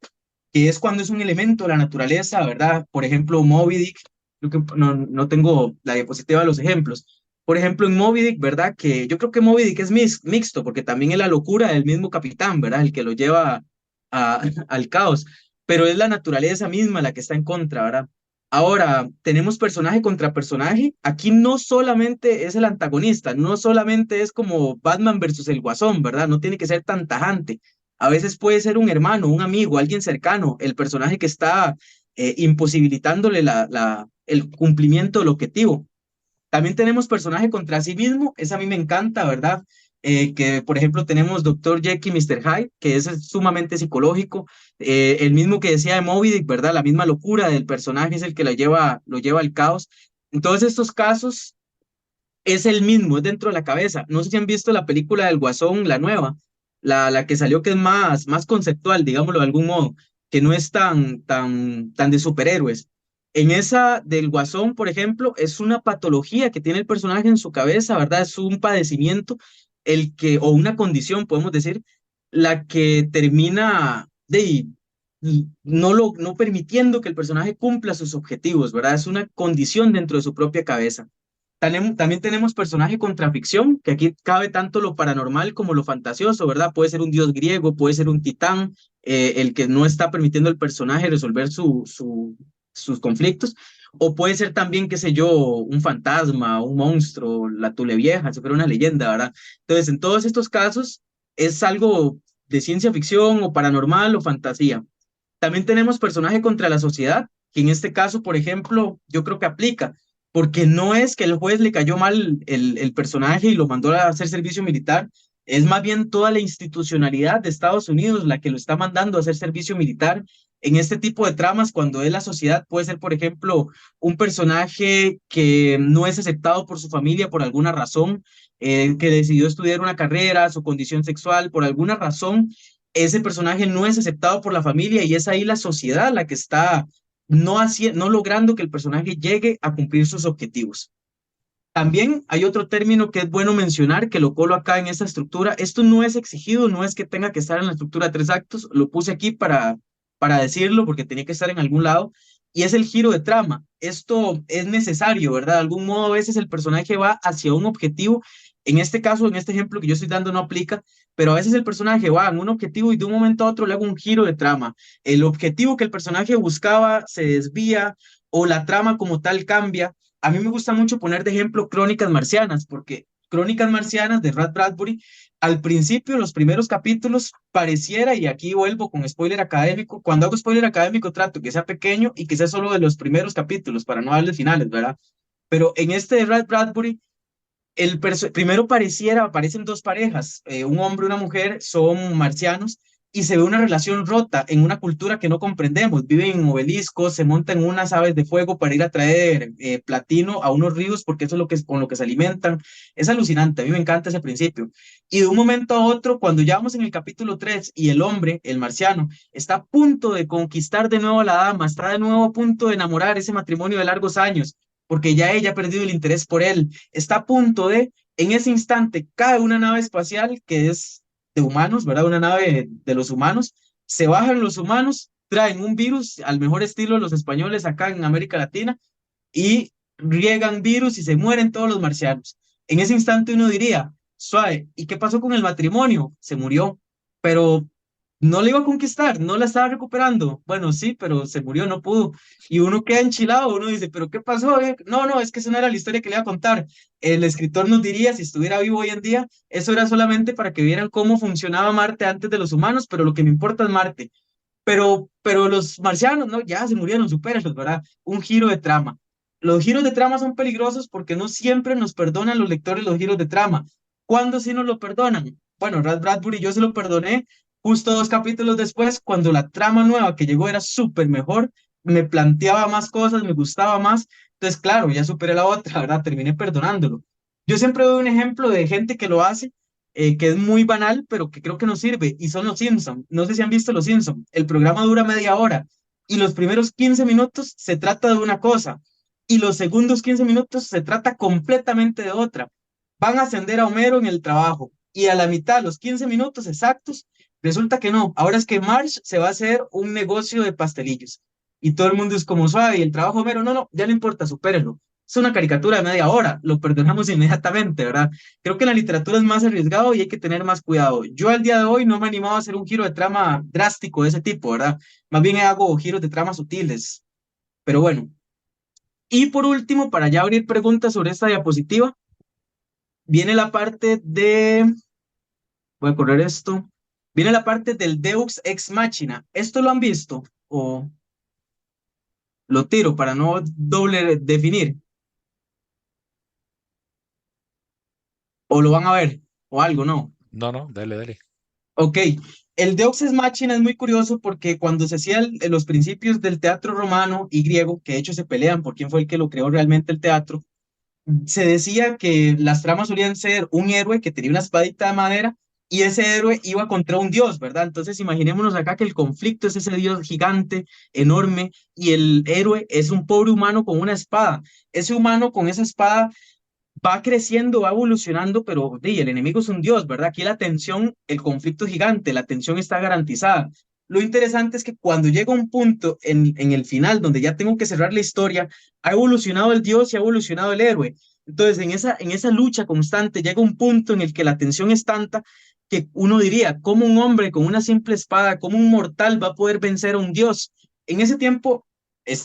que es cuando es un elemento de la naturaleza, ¿verdad? Por ejemplo, Moby Dick, creo que no tengo la diapositiva de los ejemplos. Por ejemplo, en Moby Dick, ¿verdad? Que yo creo que Moby Dick es mixto, porque también es la locura del mismo capitán, ¿verdad? El que lo lleva al caos, pero es la naturaleza misma la que está en contra, ¿verdad? Ahora, tenemos personaje contra personaje. Aquí no solamente es el antagonista, no solamente es como Batman versus el Guasón, ¿verdad? No tiene que ser tan tajante. A veces puede ser un hermano, un amigo, alguien cercano, el personaje que está imposibilitándole el cumplimiento del objetivo. También tenemos personaje contra sí mismo, esa a mí me encanta, ¿verdad? Que por ejemplo tenemos Doctor Jekyll y Mr. Hyde, que es sumamente psicológico, el mismo que decía de Moby Dick, ¿verdad? La misma locura del personaje es el que lo lleva al caos. En todos estos casos es el mismo, es dentro de la cabeza. No sé si han visto la película del Guasón, la nueva, la que salió que es más conceptual, digámoslo de algún modo, que no es tan de superhéroes. En esa del Guasón, por ejemplo, es una patología que tiene el personaje en su cabeza, ¿verdad? Es un padecimiento, o una condición, podemos decir, la que termina no permitiendo que el personaje cumpla sus objetivos, ¿verdad? Es una condición dentro de su propia cabeza. También tenemos personaje contraficción, que aquí cabe tanto lo paranormal como lo fantasioso, ¿verdad? Puede ser un dios griego, puede ser un titán, el que no está permitiendo al personaje resolver sus conflictos, o puede ser también, qué sé yo, un fantasma, un monstruo, la Tule Vieja, si fuera una leyenda, ¿verdad? Entonces, en todos estos casos es algo de ciencia ficción o paranormal o fantasía. También tenemos personaje contra la sociedad, que en este caso, por ejemplo, yo creo que aplica, porque no es que el juez le cayó mal el personaje y lo mandó a hacer servicio militar, es más bien toda la institucionalidad de Estados Unidos la que lo está mandando a hacer servicio militar en este tipo de tramas, cuando es la sociedad, puede ser, por ejemplo, un personaje que no es aceptado por su familia por alguna razón, que decidió estudiar una carrera, su condición sexual, por alguna razón ese personaje no es aceptado por la familia y es ahí la sociedad la que está no logrando que el personaje llegue a cumplir sus objetivos. También hay otro término que es bueno mencionar, que lo colo acá en esta estructura. Esto no es exigido, no es que tenga que estar en la estructura de 3 actos, lo puse aquí para decirlo porque tenía que estar en algún lado, y es el giro de trama. Esto es necesario, ¿verdad? De algún modo a veces el personaje va hacia un objetivo. En este caso, en este ejemplo que yo estoy dando no aplica, pero a veces el personaje va en un objetivo y de un momento a otro le hago un giro de trama. El objetivo que el personaje buscaba se desvía o la trama como tal cambia. A mí me gusta mucho poner de ejemplo Crónicas Marcianas, porque Crónicas Marcianas de Ray Bradbury, al principio, en los primeros capítulos, pareciera, y aquí vuelvo con spoiler académico, cuando hago spoiler académico trato que sea pequeño y que sea solo de los primeros capítulos, para no darle finales, ¿verdad? Pero en este de Ray Bradbury, primero aparecen dos parejas, un hombre y una mujer, son marcianos, y se ve una relación rota en una cultura que no comprendemos. Viven en obeliscos, se montan unas aves de fuego para ir a traer platino a unos ríos porque eso es con lo que se alimentan. Es alucinante, a mí me encanta ese principio. Y de un momento a otro, cuando ya vamos en el capítulo 3 y el hombre, el marciano, está a punto de conquistar de nuevo a la dama, está de nuevo a punto de enamorar ese matrimonio de largos años, porque ya ella ha perdido el interés por él, está a punto de, en ese instante, cae una nave espacial que es de humanos, ¿verdad? Una nave de los humanos, se bajan los humanos, traen un virus al mejor estilo de los españoles acá en América Latina y riegan virus y se mueren todos los marcianos. En ese instante uno diría, suave, ¿y qué pasó con el matrimonio? Se murió, pero no le iba a conquistar, no la estaba recuperando. Bueno, sí, pero se murió, no pudo. Y uno queda enchilado, uno dice, ¿pero qué pasó? No, no, es que esa no era la historia que le iba a contar. El escritor nos diría, si estuviera vivo hoy en día, eso era solamente para que vieran cómo funcionaba Marte antes de los humanos, pero lo que me importa es Marte. Pero los marcianos, no, ya se murieron, supérenlos, ¿verdad? Un giro de trama. Los giros de trama son peligrosos porque no siempre nos perdonan los lectores los giros de trama. ¿Cuándo sí nos lo perdonan? Bueno, Ray Bradbury yo se lo perdoné justo 2 capítulos después, cuando la trama nueva que llegó era súper mejor, me planteaba más cosas, me gustaba más. Entonces, claro, ya superé la otra, ¿verdad? Terminé perdonándolo. Yo siempre doy un ejemplo de gente que lo hace que es muy banal, pero que creo que nos sirve, y son los Simpson. No sé si han visto los Simpson. El programa dura media hora y los primeros 15 minutos se trata de una cosa y los segundos 15 minutos se trata completamente de otra. Van a ascender a Homero en el trabajo y a la mitad, los 15 minutos exactos, resulta que no. Ahora es que Marge se va a hacer un negocio de pastelillos y todo el mundo es como suave y el trabajo de Homero, no, no, ya no importa, supérenlo. Es una caricatura de media hora, lo perdonamos inmediatamente, ¿verdad? Creo que en la literatura es más arriesgado y hay que tener más cuidado. Yo al día de hoy no me he animado a hacer un giro de trama drástico de ese tipo, ¿verdad? Más bien hago giros de trama sutiles. Pero bueno. Y por último, para ya abrir preguntas sobre esta diapositiva, viene la parte de... Voy a correr esto. Viene la parte del Deus Ex Machina. ¿Esto lo han visto? ¿O lo tiro para no doble definir? ¿O lo van a ver? ¿O algo, no? No, no, dale, dale. Ok, el Deus Ex Machina es muy curioso porque cuando se hacían los principios del teatro romano y griego, que de hecho se pelean por quién fue el que lo creó realmente el teatro, se decía que las tramas solían ser un héroe que tenía una espadita de madera y ese héroe iba contra un dios, ¿verdad? Entonces imaginémonos acá que el conflicto es ese dios gigante, enorme, y el héroe es un pobre humano con una espada. Ese humano con esa espada va creciendo, va evolucionando, pero el enemigo es un dios, ¿verdad? Aquí la tensión, el conflicto es gigante, la tensión está garantizada. lo interesante es que cuando llega un punto en el final donde ya tengo que cerrar la historia, ha evolucionado el dios y ha evolucionado el héroe. Entonces, en esa lucha constante llega un punto en el que la tensión es tanta que uno diría, ¿cómo un hombre con una simple espada, cómo un mortal va a poder vencer a un dios? En ese tiempo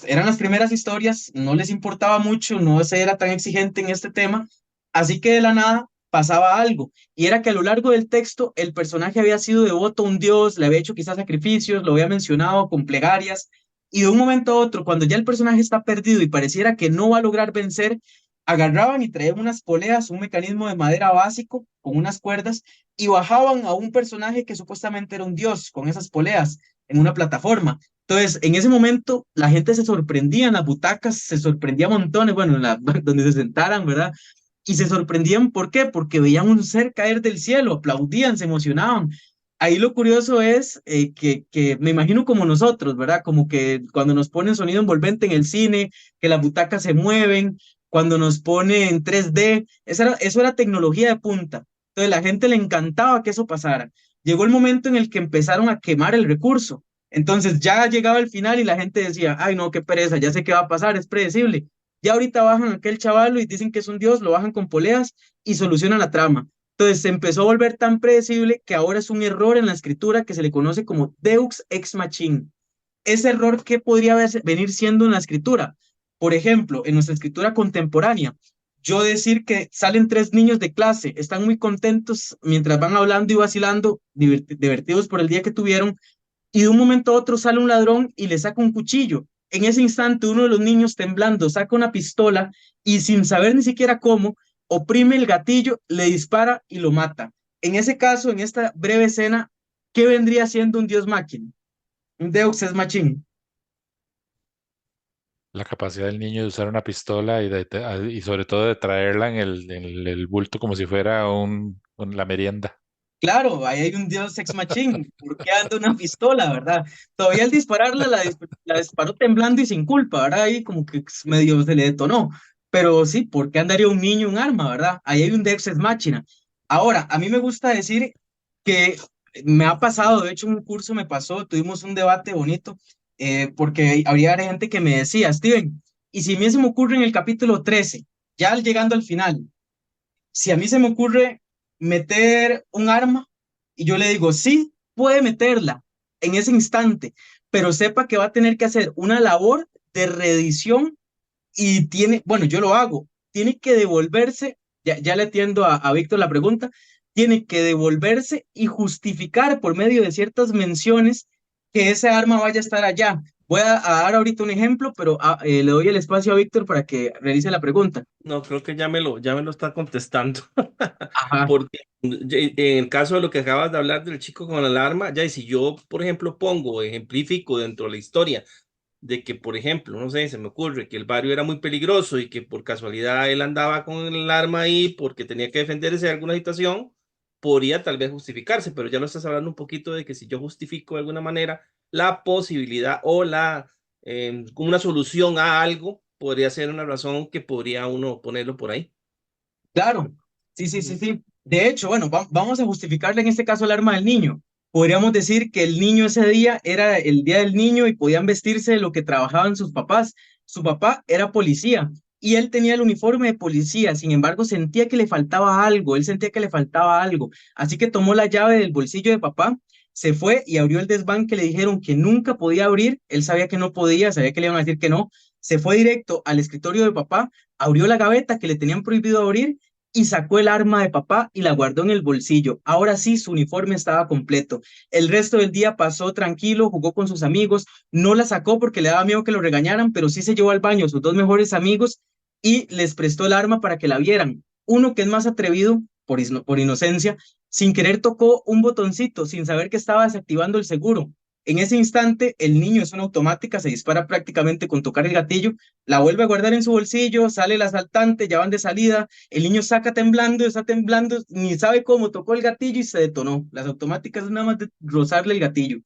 eran las primeras historias, no les importaba mucho, no se era tan exigente en este tema, así que de la nada pasaba algo, y era que a lo largo del texto el personaje había sido devoto a un dios, le había hecho quizás sacrificios, lo había mencionado con plegarias, y de un momento a otro, cuando ya el personaje está perdido y pareciera que no va a lograr vencer, agarraban y traían unas poleas, un mecanismo de madera básico con unas cuerdas, y bajaban a un personaje que supuestamente era un dios con esas poleas en una plataforma. Entonces, en ese momento, la gente se sorprendía en las butacas, se sorprendía montones, bueno, donde se sentaran, ¿verdad? Y se sorprendían, ¿por qué? Porque veían un ser caer del cielo, aplaudían, se emocionaban. Ahí lo curioso es que me imagino como nosotros, ¿verdad? Como que cuando nos ponen sonido envolvente en el cine, que las butacas se mueven, cuando nos ponen 3D, eso era tecnología de punta. Entonces, la gente le encantaba que eso pasara. Llegó el momento en el que empezaron a quemar el recurso. Entonces ya llegaba el final y la gente decía, ay no, qué pereza, ya sé qué va a pasar, es predecible. Ya ahorita bajan a aquel chavalo y dicen que es un dios, lo bajan con poleas y solucionan la trama. Entonces se empezó a volver tan predecible que ahora es un error en la escritura que se le conoce como Deux ex machina. Ese error, ¿qué podría venir siendo en la escritura? Por ejemplo, en nuestra escritura contemporánea, yo decir que salen tres niños de clase, están muy contentos mientras van hablando y vacilando, divertidos por el día que tuvieron, y de un momento a otro sale un ladrón y le saca un cuchillo. En ese instante, uno de los niños temblando saca una pistola y sin saber ni siquiera cómo, oprime el gatillo, le dispara y lo mata. En ese caso, en esta breve escena, ¿qué vendría siendo un dios máquina? Un Deus ex machina. La capacidad del niño de usar una pistola y sobre todo de traerla en el bulto como si fuera la merienda. Claro, ahí hay un dios ex machina. ¿Por qué anda una pistola, verdad? Todavía al dispararla la disparó temblando y sin culpa, ¿verdad? Ahí como que medio se le detonó. Pero sí, ¿por qué andaría un niño un arma, verdad? Ahí hay un deus ex machina. Ahora, a mí me gusta decir que me ha pasado, de hecho en un curso me pasó, tuvimos un debate bonito, porque habría gente que me decía, Steven, y si a mí se me ocurre en el capítulo 13, ya llegando al final, si a mí se me ocurre meter un arma y yo le digo, sí, puede meterla en ese instante, pero sepa que va a tener que hacer una labor de reedición y tiene, bueno, yo lo hago, tiene que devolverse, ya le atiendo a Víctor la pregunta, tiene que devolverse y justificar por medio de ciertas menciones que ese arma vaya a estar allá. Voy a dar ahorita un ejemplo, pero le doy el espacio a Víctor para que realice la pregunta. No, creo que ya me lo está contestando. Ajá, Porque en el caso de lo que acabas de hablar del chico con la alarma, ya y si yo, por ejemplo, ejemplifico dentro de la historia de que, por ejemplo, no sé, se me ocurre que el barrio era muy peligroso y que por casualidad él andaba con el arma ahí porque tenía que defenderse de alguna situación, podría tal vez justificarse, pero ya lo estás hablando un poquito de que si yo justifico de alguna manera la posibilidad o como una solución a algo, podría ser una razón que podría uno ponerlo por ahí. claro, sí, sí, sí, Ujú. sí. De hecho, bueno, vamos a justificarle en este caso el arma del niño. Podríamos decir que el niño ese día era el día del niño y podían vestirse de lo que trabajaban sus papás. Su papá era policía y él tenía el uniforme de policía, sin embargo, sentía que le faltaba algo, él sentía que le faltaba algo. Así que tomó la llave del bolsillo de papá, se fue y abrió el desván que le dijeron que nunca podía abrir. Él sabía que no podía, sabía que le iban a decir que no. Se fue directo al escritorio de papá, abrió la gaveta que le tenían prohibido abrir y sacó el arma de papá y la guardó en el bolsillo. Ahora sí, su uniforme estaba completo. El resto del día pasó tranquilo, jugó con sus amigos, no la sacó porque le daba miedo que lo regañaran, pero sí se llevó al baño a sus dos mejores amigos y les prestó el arma para que la vieran. Uno que es más atrevido, por inocencia, sin querer tocó un botoncito, sin saber que estaba desactivando el seguro. En ese instante, el niño es una automática, se dispara prácticamente con tocar el gatillo, la vuelve a guardar en su bolsillo, sale el asaltante, ya van de salida, el niño saca temblando, está temblando, ni sabe cómo tocó el gatillo y se detonó. Las automáticas es nada más de rozarle el gatillo.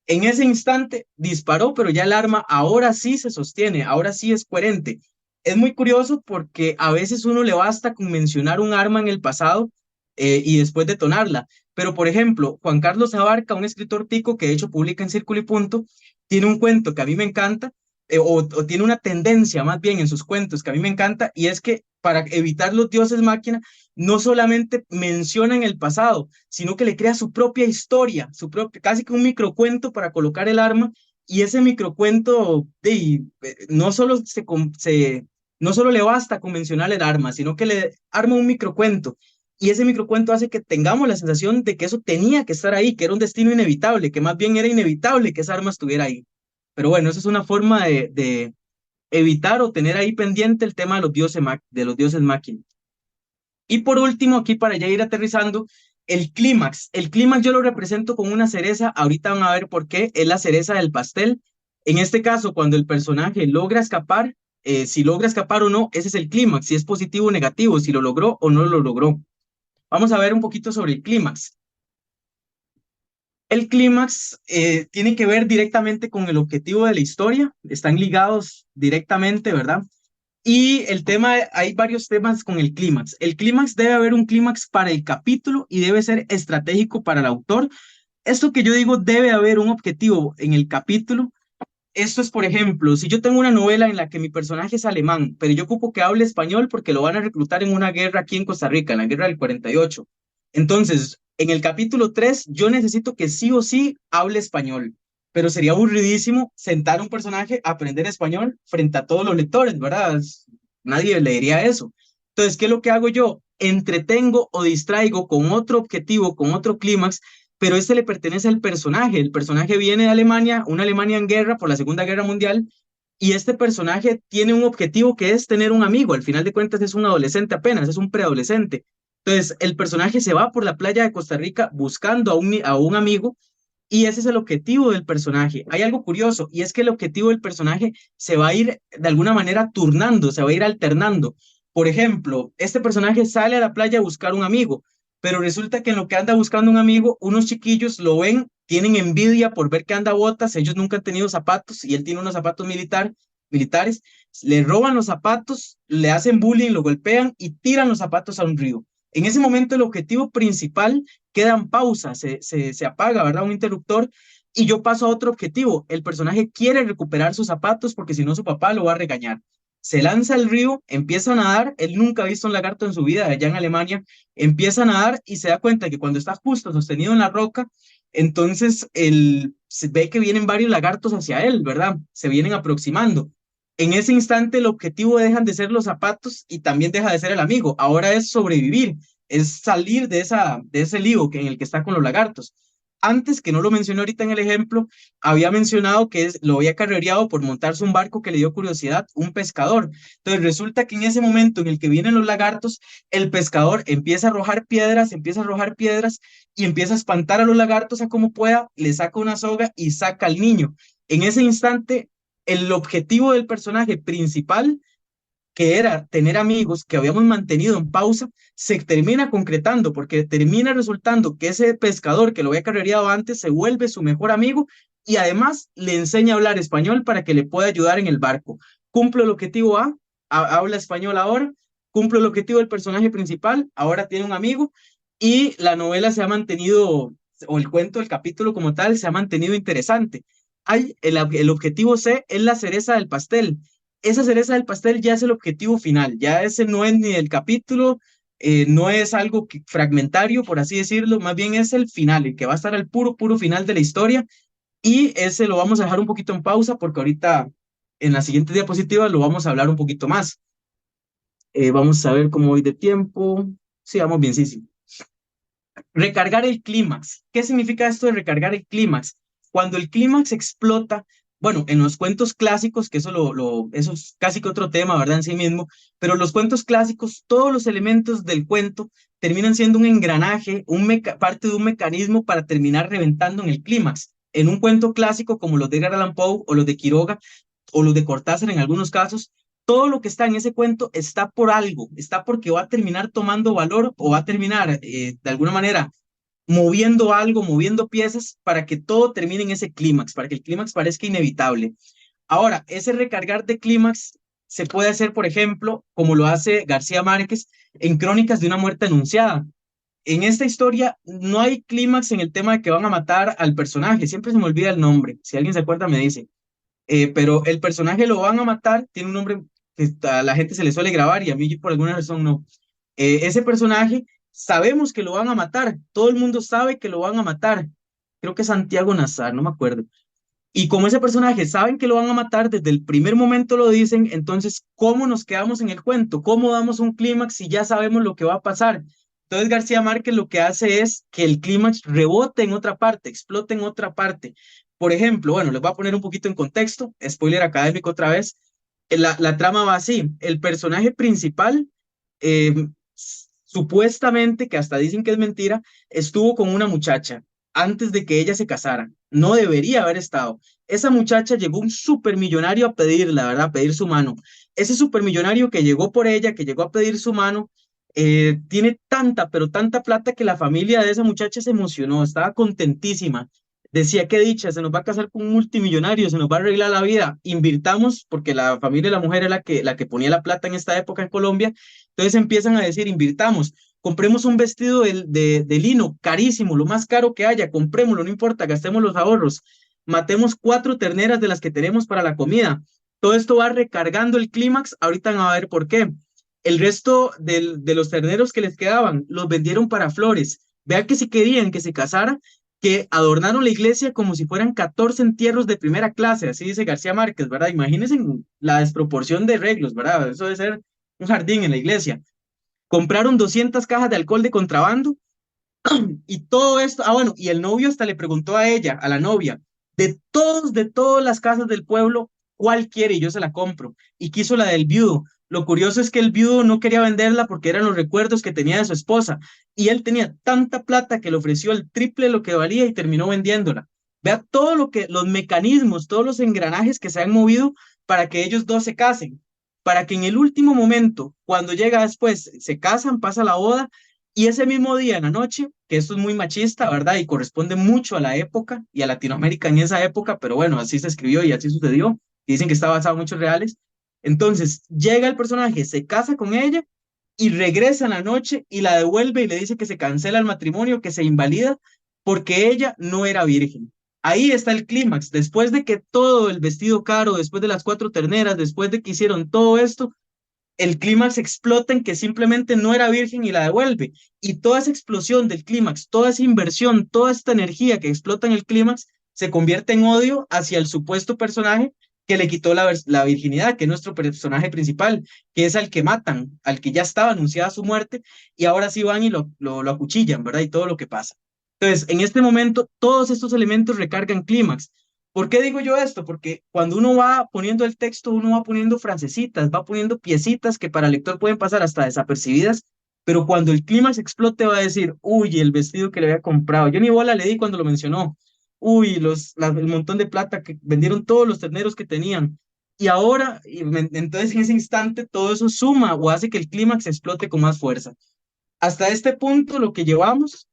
En ese instante disparó, pero ya el arma ahora sí se sostiene, ahora sí es coherente. Es muy curioso porque a veces uno le basta con mencionar un arma en el pasado y después detonarla. Pero, por ejemplo, Juan Carlos Abarca, un escritor tico que de hecho publica en Círculo y Punto, tiene un cuento que a mí me encanta, o tiene una tendencia más bien en sus cuentos que a mí me encanta, y es que para evitar los dioses máquina, no solamente mencionan el pasado, sino que le crea su propia historia, su propio, casi que un microcuento para colocar el arma, y ese microcuento no solo no solo le basta con mencionar el arma, sino que le arma un microcuento. Y ese microcuento hace que tengamos la sensación de que eso tenía que estar ahí, que era un destino inevitable, que más bien era inevitable que esa arma estuviera ahí. Pero bueno, eso es una forma de evitar o tener ahí pendiente el tema de de los dioses máquina. Y por último, aquí para ya ir aterrizando, el clímax. El clímax yo lo represento con una cereza, ahorita van a ver por qué, es la cereza del pastel. En este caso, cuando el personaje logra escapar, si logra escapar o no, ese es el clímax, si es positivo o negativo, si lo logró o no lo logró. Vamos a ver un poquito sobre el clímax. El clímax tiene que ver directamente con el objetivo de la historia, están ligados directamente, ¿verdad? Y el tema, hay varios temas con el clímax. El clímax debe haber un clímax para el capítulo y debe ser estratégico para el autor. Esto que yo digo, debe haber un objetivo en el capítulo. Esto es, por ejemplo, si yo tengo una novela en la que mi personaje es alemán, pero yo ocupo que hable español porque lo van a reclutar en una guerra aquí en Costa Rica, en la guerra del 48. Entonces, en el capítulo 3, yo necesito que sí o sí hable español, pero sería aburridísimo sentar a un personaje a aprender español frente a todos los lectores, ¿verdad? Nadie leería eso. Entonces, ¿qué es lo que hago yo? Entretengo o distraigo con otro objetivo, con otro clímax, pero este le pertenece al personaje. El personaje viene de Alemania, una Alemania en guerra por la Segunda Guerra Mundial, y este personaje tiene un objetivo que es tener un amigo. Al final de cuentas es un adolescente apenas, es un preadolescente. Entonces, el personaje se va por la playa de Costa Rica buscando a un amigo y ese es el objetivo del personaje. Hay algo curioso y es que el objetivo del personaje se va a ir de alguna manera turnando, se va a ir alternando. Por ejemplo, este personaje sale a la playa a buscar un amigo, pero resulta que en lo que anda buscando un amigo, unos chiquillos lo ven, tienen envidia por ver que anda botas, ellos nunca han tenido zapatos y él tiene unos zapatos militares, le roban los zapatos, le hacen bullying, lo golpean y tiran los zapatos a un río. En ese momento el objetivo principal queda en pausa, se apaga, ¿verdad? Un interruptor y yo paso a otro objetivo. El personaje quiere recuperar sus zapatos porque si no su papá lo va a regañar. Se lanza al río, empieza a nadar, él nunca ha visto un lagarto en su vida allá en Alemania, empieza a nadar y se da cuenta que cuando está justo sostenido en la roca, entonces él se ve que vienen varios lagartos hacia él, ¿verdad? Se vienen aproximando. En ese instante el objetivo dejan de ser los zapatos y también deja de ser el amigo. Ahora es sobrevivir, es salir de ese lío en el que está con los lagartos. Antes, que no lo mencioné ahorita en el ejemplo, había mencionado que lo había carrereado por montarse un barco que le dio curiosidad, un pescador. Entonces resulta que en ese momento en el que vienen los lagartos, el pescador empieza a arrojar piedras y empieza a espantar a los lagartos a como pueda, le saca una soga y saca al niño. En ese instante, el objetivo del personaje principal, que era tener amigos que habíamos mantenido en pausa, se termina concretando porque termina resultando que ese pescador que lo había carrereado antes se vuelve su mejor amigo y además le enseña a hablar español para que le pueda ayudar en el barco. Cumple el objetivo habla español ahora, cumple el objetivo del personaje principal, ahora tiene un amigo y la novela se ha mantenido, o el cuento, el capítulo como tal, se ha mantenido interesante. El objetivo C es la cereza del pastel. Esa cereza del pastel ya es el objetivo final, ya ese no es ni el capítulo, no es algo fragmentario, por así decirlo, más bien es el final, el que va a estar al puro final de la historia, y ese lo vamos a dejar un poquito en pausa porque ahorita en la siguiente diapositiva lo vamos a hablar un poquito más. Vamos a ver cómo voy de tiempo. Sí, vamos bien, sí, sí. Recargar el clímax. ¿Qué significa esto de recargar el clímax? Cuando el clímax explota, bueno, en los cuentos clásicos, que eso es casi que otro tema, ¿verdad? En sí mismo, pero los cuentos clásicos, todos los elementos del cuento terminan siendo un engranaje, parte de un mecanismo para terminar reventando en el clímax. En un cuento clásico como los de Edgar Allan Poe o los de Quiroga o los de Cortázar en algunos casos, todo lo que está en ese cuento está por algo, está porque va a terminar tomando valor o va a terminar de alguna manera moviendo algo, moviendo piezas para que todo termine en ese clímax, para que el clímax parezca inevitable. Ahora, ese recargar de clímax se puede hacer, por ejemplo, como lo hace García Márquez en Crónicas de una muerte anunciada. en esta historia no hay clímax en el tema de que van a matar al personaje, siempre se me olvida el nombre, si alguien se acuerda me dice. Pero el personaje lo van a matar, tiene un nombre que a la gente se le suele grabar y a mí por alguna razón no. Ese personaje sabemos que lo van a matar, todo el mundo sabe que lo van a matar, creo que Santiago Nazar, no me acuerdo. Y como ese personaje saben que lo van a matar, desde el primer momento lo dicen, entonces, ¿cómo nos quedamos en el cuento? ¿Cómo damos un clímax si ya sabemos lo que va a pasar? Entonces García Márquez lo que hace es que el clímax rebote en otra parte, explote en otra parte. Por ejemplo, bueno, les voy a poner un poquito en contexto, spoiler académico otra vez. La trama va así, el personaje principal, eh, supuestamente, que hasta dicen que es mentira, estuvo con una muchacha antes de que ella se casara. No debería haber estado. Esa muchacha llegó un supermillonario a pedirla, ¿verdad? A pedir su mano. Ese supermillonario que llegó por ella, que llegó a pedir su mano, tiene tanta, pero tanta plata que la familia de esa muchacha se emocionó, estaba contentísima. Decía, qué dicha, se nos va a casar con un multimillonario, se nos va a arreglar la vida. Invirtamos, porque la familia de la mujer es la que ponía la plata en esta época en Colombia. Entonces empiezan a decir, invirtamos, compremos un vestido de lino carísimo, lo más caro que haya, comprémoslo, no importa, gastemos los ahorros, matemos 4 terneras de las que tenemos para la comida. Todo esto va recargando el clímax, ahorita van a ver por qué. El resto de los terneros que les quedaban los vendieron para flores. Vean que si querían que se casara, que adornaron la iglesia como si fueran 14 entierros de primera clase, así dice García Márquez, ¿verdad? Imagínense la desproporción de arreglos, ¿verdad? Eso debe ser un jardín en la iglesia. Compraron 200 cajas de alcohol de contrabando y todo esto, bueno, y el novio hasta le preguntó a ella, a la novia, de todas las casas del pueblo, ¿cuál quiere? Y yo se la compro. Y quiso la del viudo. Lo curioso es que el viudo no quería venderla porque eran los recuerdos que tenía de su esposa. Y él tenía tanta plata que le ofreció el triple de lo que valía y terminó vendiéndola. Vea todo lo que, los mecanismos, todos los engranajes que se han movido para que ellos dos se casen. Para que en el último momento, cuando llega después, se casan, pasa la boda y ese mismo día en la noche, que esto es muy machista, ¿verdad? Y corresponde mucho a la época y a Latinoamérica en esa época, pero bueno, así se escribió y así sucedió. Dicen que está basado en hechos reales. Entonces, llega el personaje, se casa con ella y regresa en la noche y la devuelve y le dice que se cancela el matrimonio, que se invalida porque ella no era virgen. Ahí está el clímax. Después de que todo el vestido caro, después de las 4 terneras, después de que hicieron todo esto, el clímax explota en que simplemente no era virgen y la devuelve. Y toda esa explosión del clímax, toda esa inversión, toda esta energía que explota en el clímax, se convierte en odio hacia el supuesto personaje que le quitó la virginidad, que es nuestro personaje principal, que es al que matan, al que ya estaba anunciada su muerte, y ahora sí van y lo acuchillan, ¿verdad? Y todo lo que pasa. Entonces, en este momento, todos estos elementos recargan clímax. ¿Por qué digo yo esto? Porque cuando uno va poniendo el texto, uno va poniendo frasecitas, va poniendo piecitas que para el lector pueden pasar hasta desapercibidas, pero cuando el clímax explote va a decir, uy, el vestido que le había comprado. Yo ni bola le di cuando lo mencionó. Uy, el montón de plata que vendieron todos los terneros que tenían. Y ahora, entonces en ese instante, todo eso suma o hace que el clímax explote con más fuerza. Hasta este punto, lo que llevamos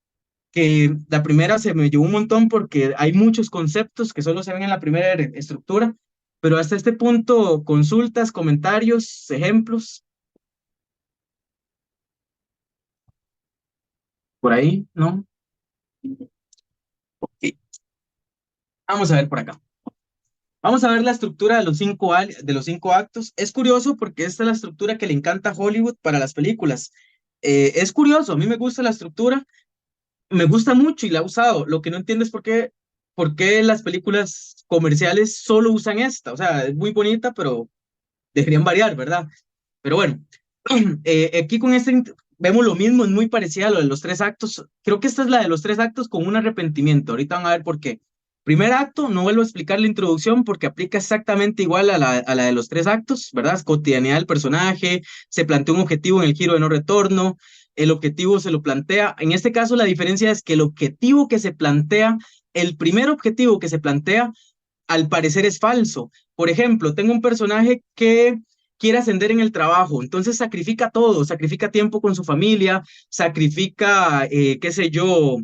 que la primera se me llevó un montón porque hay muchos conceptos que solo se ven en la primera estructura, pero hasta este punto, consultas, comentarios, ejemplos, por ahí, ¿no? Ok. Vamos a ver por acá. Vamos a ver la estructura de de los 5 actos. Es curioso porque esta es la estructura que le encanta a Hollywood para las películas. Es curioso, a mí me gusta la estructura, me gusta mucho y la he usado. Lo que no entiendo es por qué las películas comerciales solo usan esta. O sea, es muy bonita, pero deberían variar, ¿verdad? Pero bueno, aquí con vemos lo mismo, es muy parecida a lo de los 3 actos. Creo que esta es la de los 3 actos con un arrepentimiento. Ahorita van a ver por qué. Primer acto, no vuelvo a explicar la introducción porque aplica exactamente igual a la de los 3 actos, ¿verdad? Es cotidianidad del personaje, se plantea un objetivo en el giro de no retorno, el objetivo se lo plantea. En este caso, la diferencia es que el objetivo que se plantea, el primer objetivo que se plantea, al parecer es falso. Por ejemplo, tengo un personaje que quiere ascender en el trabajo, entonces sacrifica todo, sacrifica tiempo con su familia, sacrifica, qué sé yo,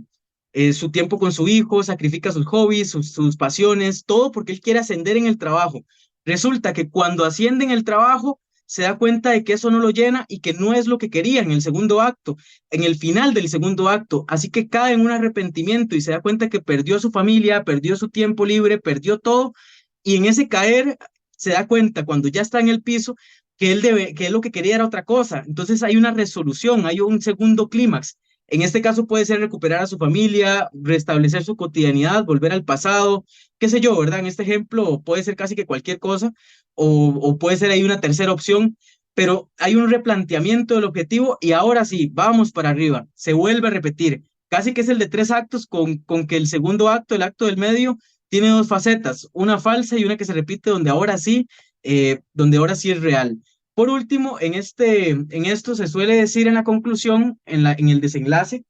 su tiempo con su hijo, sacrifica sus hobbies, sus pasiones, todo porque él quiere ascender en el trabajo. Resulta que cuando asciende en el trabajo, se da cuenta de que eso no lo llena y que no es lo que quería en el segundo acto, en el final del segundo acto. Así que cae en un arrepentimiento y se da cuenta que perdió a su familia, perdió su tiempo libre, perdió todo. Y en ese caer se da cuenta cuando ya está en el piso que él lo que quería era otra cosa. Entonces hay una resolución, hay un segundo clímax. En este caso puede ser recuperar a su familia, restablecer su cotidianidad, volver al pasado, qué sé yo, ¿verdad? En este ejemplo puede ser casi que cualquier cosa o puede ser ahí una tercera opción, pero hay un replanteamiento del objetivo y ahora sí, vamos para arriba, se vuelve a repetir. Casi que es el de tres actos con que el segundo acto, el acto del medio, tiene dos facetas, una falsa y una que se repite donde ahora sí es real. Por último, en esto se suele decir en la conclusión, en el desenlace,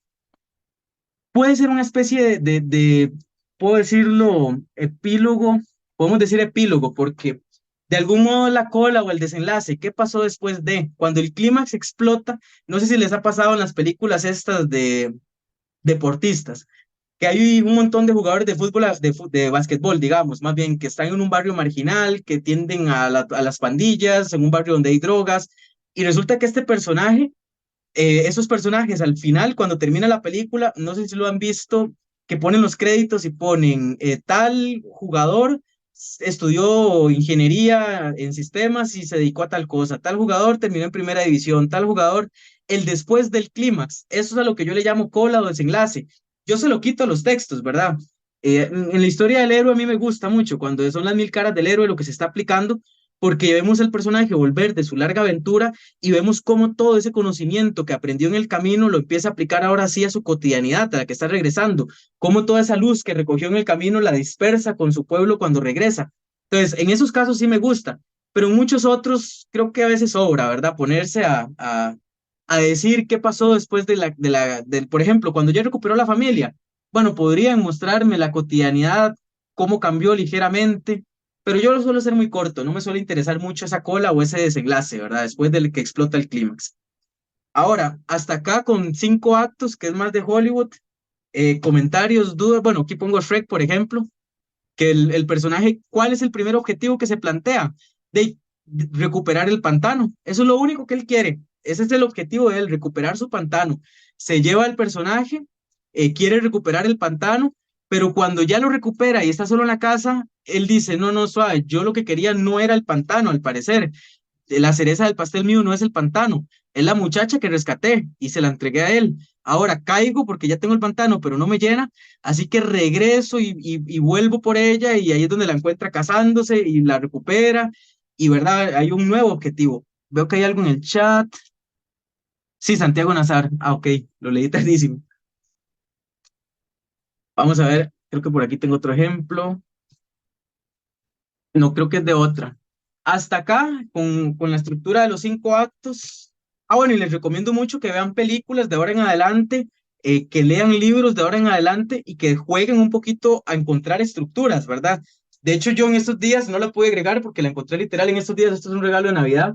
puede ser una especie puedo decirlo, epílogo, podemos decir epílogo, porque de algún modo la cola o el desenlace, ¿qué pasó después de? Cuando el clímax explota, no sé si les ha pasado en las películas estas de deportistas, que hay un montón de jugadores de fútbol, de básquetbol, digamos, más bien que están en un barrio marginal, que tienden a las pandillas, en un barrio donde hay drogas, y resulta que este personaje, esos personajes al final, cuando termina la película, no sé si lo han visto, que ponen los créditos y ponen tal jugador estudió ingeniería en sistemas y se dedicó a tal cosa, tal jugador terminó en primera división, tal jugador, el después del clímax, eso es a lo que yo le llamo cola o desenlace. Yo se lo quito a los textos, ¿verdad? En la historia del héroe a mí me gusta mucho cuando son las mil caras del héroe lo que se está aplicando, porque vemos al personaje volver de su larga aventura y vemos cómo todo ese conocimiento que aprendió en el camino lo empieza a aplicar ahora sí a su cotidianidad, a la que está regresando, cómo toda esa luz que recogió en el camino la dispersa con su pueblo cuando regresa. Entonces, en esos casos sí me gusta, pero en muchos otros creo que a veces sobra, ¿verdad? Ponerse a decir qué pasó después por ejemplo, cuando ya recuperó la familia. Bueno, podrían mostrarme la cotidianidad, cómo cambió ligeramente, pero yo lo suelo hacer muy corto, no me suele interesar mucho esa cola o ese desenlace, ¿verdad? Después del que explota el clímax. Ahora, hasta acá con cinco actos, que es más de Hollywood, comentarios, dudas, bueno, aquí pongo Shrek, por ejemplo, que el personaje, ¿cuál es el primer objetivo que se plantea? De recuperar el pantano, eso es lo único que él quiere, ese es el objetivo de él, recuperar su pantano. Se lleva el personaje, quiere recuperar el pantano, pero cuando ya lo recupera y está solo en la casa, él dice, no, no, suave, yo lo que quería no era el pantano, al parecer, la cereza del pastel mío no es el pantano, es la muchacha que rescaté y se la entregué a él. Ahora caigo porque ya tengo el pantano, pero no me llena, así que regreso y vuelvo por ella y ahí es donde la encuentra casándose y la recupera y verdad, hay un nuevo objetivo. Veo que hay algo en el chat. Sí, Santiago Nazar. Ah, ok, lo leí tardísimo. Vamos a ver, creo que por aquí tengo otro ejemplo. No, creo que es de otra. Hasta acá, con la estructura de los cinco actos. Ah, bueno, y les recomiendo mucho que vean películas de ahora en adelante, que lean libros de ahora en adelante y que jueguen un poquito a encontrar estructuras, ¿verdad? De hecho, yo en estos días no la pude agregar porque la encontré literal en estos días. Esto es un regalo de Navidad.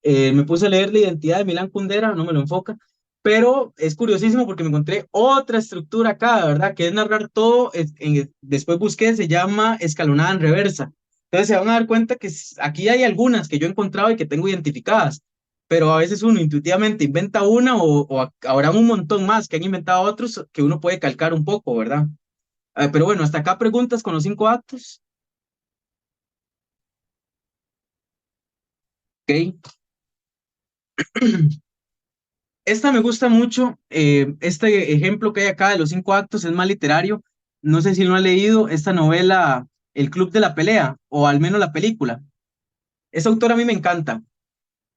Me puse a leer La identidad de Milán Kundera, no me lo enfoca, pero es curiosísimo porque me encontré otra estructura acá, ¿verdad? Que es narrar todo, después busqué, se llama escalonada en reversa. Entonces se van a dar cuenta que aquí hay algunas que yo he encontrado y que tengo identificadas, pero a veces uno intuitivamente inventa una o habrá un montón más que han inventado otros que uno puede calcar un poco, ¿verdad? Pero bueno, hasta acá preguntas con los cinco actos. Ok. Esta me gusta mucho. Este ejemplo que hay acá de los cinco actos es más literario. No sé si lo han leído, esta novela, El Club de la Pelea, o al menos la película. Esa autora a mí me encanta.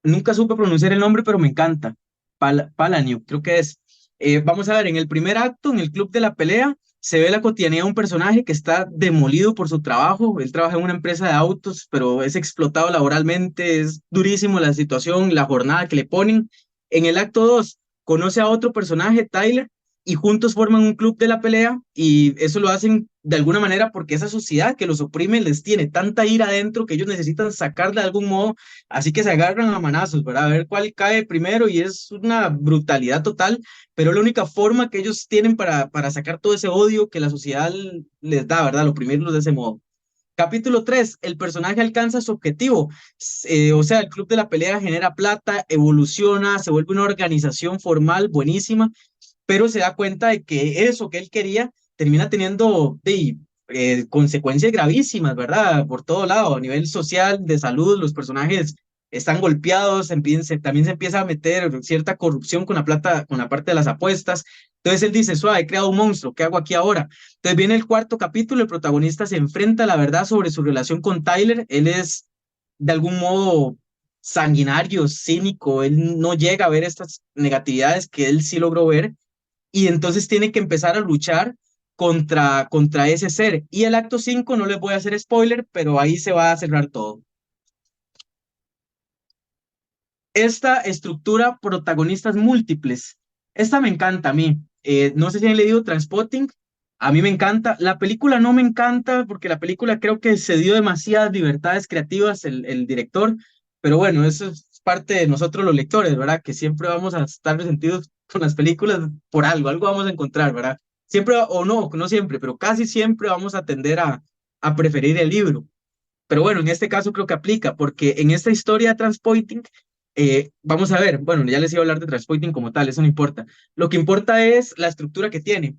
Nunca supe pronunciar el nombre, pero me encanta. Palaniuk, creo que es. Vamos a ver, en el primer acto, en el Club de la Pelea, se ve la cotidianidad de un personaje que está demolido por su trabajo. Él trabaja en una empresa de autos, pero es explotado laboralmente, es durísimo la situación, la jornada que le ponen. En el acto 2 conoce a otro personaje, Tyler, y juntos forman un club de la pelea, y eso lo hacen de alguna manera porque esa sociedad que los oprime les tiene tanta ira adentro que ellos necesitan sacarla de algún modo, así que se agarran a manazos, ¿verdad? A ver cuál cae primero y es una brutalidad total, pero es la única forma que ellos tienen para sacar todo ese odio que la sociedad les da, ¿verdad? Lo primero de ese modo. Capítulo 3, el personaje alcanza su objetivo. O sea, el club de la pelea genera plata, evoluciona, se vuelve una organización formal buenísima, pero se da cuenta de que eso que él quería termina teniendo consecuencias gravísimas, ¿verdad? Por todo lado, a nivel social, de salud, los personajes están golpeados, también se empieza a meter cierta corrupción con la plata, con la parte de las apuestas. Entonces él dice, suave, he creado un monstruo, ¿qué hago aquí ahora? Entonces viene el cuarto capítulo, el protagonista se enfrenta a la verdad sobre su relación con Tyler. Él es de algún modo sanguinario, cínico, él no llega a ver estas negatividades que él sí logró ver y entonces tiene que empezar a luchar contra ese ser. Y el acto 5 no les voy a hacer spoiler, pero ahí se va a cerrar todo. Esta estructura, protagonistas múltiples, esta me encanta a mí. No sé si han leído Transpotting, a mí me encanta. La película no me encanta porque la película creo que se dio demasiadas libertades creativas el director, pero bueno, eso es parte de nosotros los lectores, ¿verdad? Que siempre vamos a estar resentidos con las películas por algo vamos a encontrar, ¿verdad? Siempre, o no, no siempre, pero casi siempre vamos a tender a preferir el libro. Pero bueno, en este caso creo que aplica, porque en esta historia de Transpointing, vamos a ver, bueno, ya les iba a hablar de Transpointing como tal, eso no importa. Lo que importa es la estructura que tiene.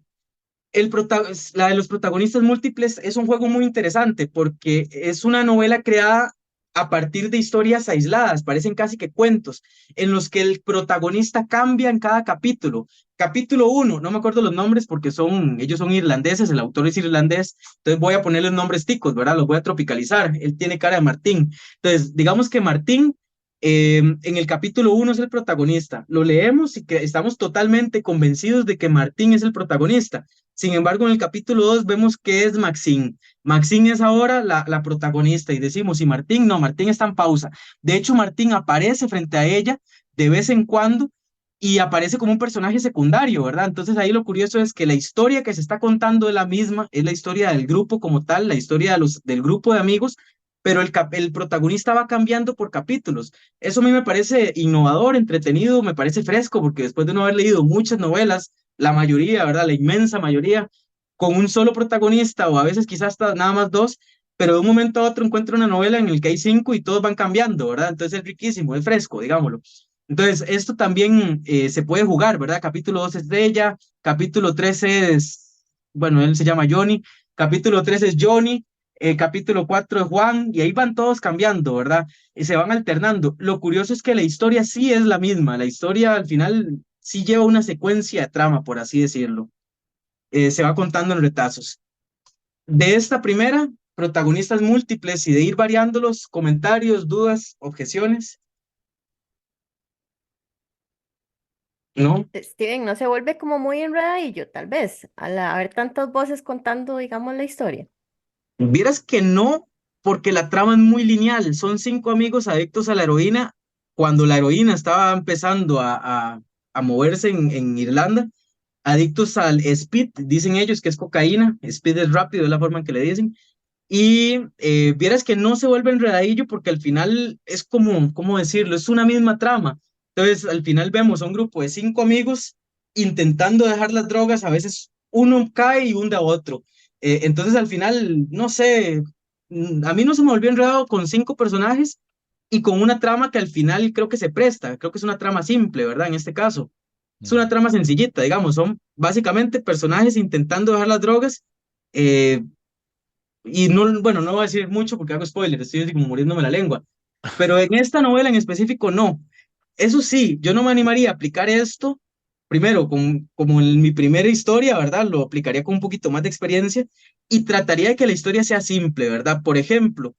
La de los protagonistas múltiples es un juego muy interesante porque es una novela creada a partir de historias aisladas, parecen casi que cuentos, en los que el protagonista cambia en cada capítulo. Capítulo uno, no me acuerdo los nombres porque ellos son irlandeses, el autor es irlandés, entonces voy a ponerles nombres ticos, ¿verdad? Los voy a tropicalizar. Él tiene cara de Martín. Entonces, digamos que Martín en el capítulo uno es el protagonista. Lo leemos y que estamos totalmente convencidos de que Martín es el protagonista. Sin embargo, en el capítulo 2 vemos que es Maxine. Maxine es ahora la protagonista y decimos, y Martín, no, Martín está en pausa. De hecho, Martín aparece frente a ella de vez en cuando y aparece como un personaje secundario, ¿verdad? Entonces ahí lo curioso es que la historia que se está contando es la misma, es la historia del grupo como tal, la historia del grupo de amigos, pero el protagonista va cambiando por capítulos. Eso a mí me parece innovador, entretenido, me parece fresco, porque después de no haber leído muchas novelas, la mayoría, ¿verdad? La inmensa mayoría, con un solo protagonista o a veces quizás hasta nada más dos, pero de un momento a otro encuentro una novela en el que hay cinco y todos van cambiando, ¿verdad? Entonces es riquísimo, es fresco, digámoslo. Entonces, esto también se puede jugar, ¿verdad? Capítulo 2 es de ella, capítulo 3 es, bueno, él se llama Johnny, capítulo 3 es Johnny, capítulo 4 es Juan, y ahí van todos cambiando, ¿verdad? Y se van alternando. Lo curioso es que la historia sí es la misma, la historia al final sí lleva una secuencia de trama, por así decirlo. Se va contando en retazos. De esta primera, protagonistas múltiples y de ir variándolos, comentarios, dudas, objeciones, ¿no? Steven, ¿no se vuelve como muy enredadillo, tal vez, al haber tantas voces contando, digamos, la historia? Vieras que no, porque la trama es muy lineal. Son cinco amigos adictos a la heroína. Cuando la heroína estaba empezando a moverse en Irlanda, adictos al speed, dicen ellos que es cocaína. Speed es rápido, es la forma en que le dicen. Y vieras que no se vuelve enredadillo porque al final es como, ¿cómo decirlo? Es una misma trama. Entonces, al final vemos a un grupo de cinco amigos intentando dejar las drogas, a veces uno cae y hunde a otro. Entonces, al final, no sé, a mí no se me volvió enredado con cinco personajes y con una trama que al final creo que se presta, creo que es una trama simple, ¿verdad? En este caso, es una trama sencillita, digamos, son básicamente personajes intentando dejar las drogas. eh, y no, bueno, no voy a decir mucho porque hago spoilers, estoy así como muriéndome la lengua, pero en esta novela en específico no. Eso sí, yo no me animaría a aplicar esto, primero, como en mi primera historia, ¿verdad? Lo aplicaría con un poquito más de experiencia y trataría de que la historia sea simple, ¿verdad? Por ejemplo,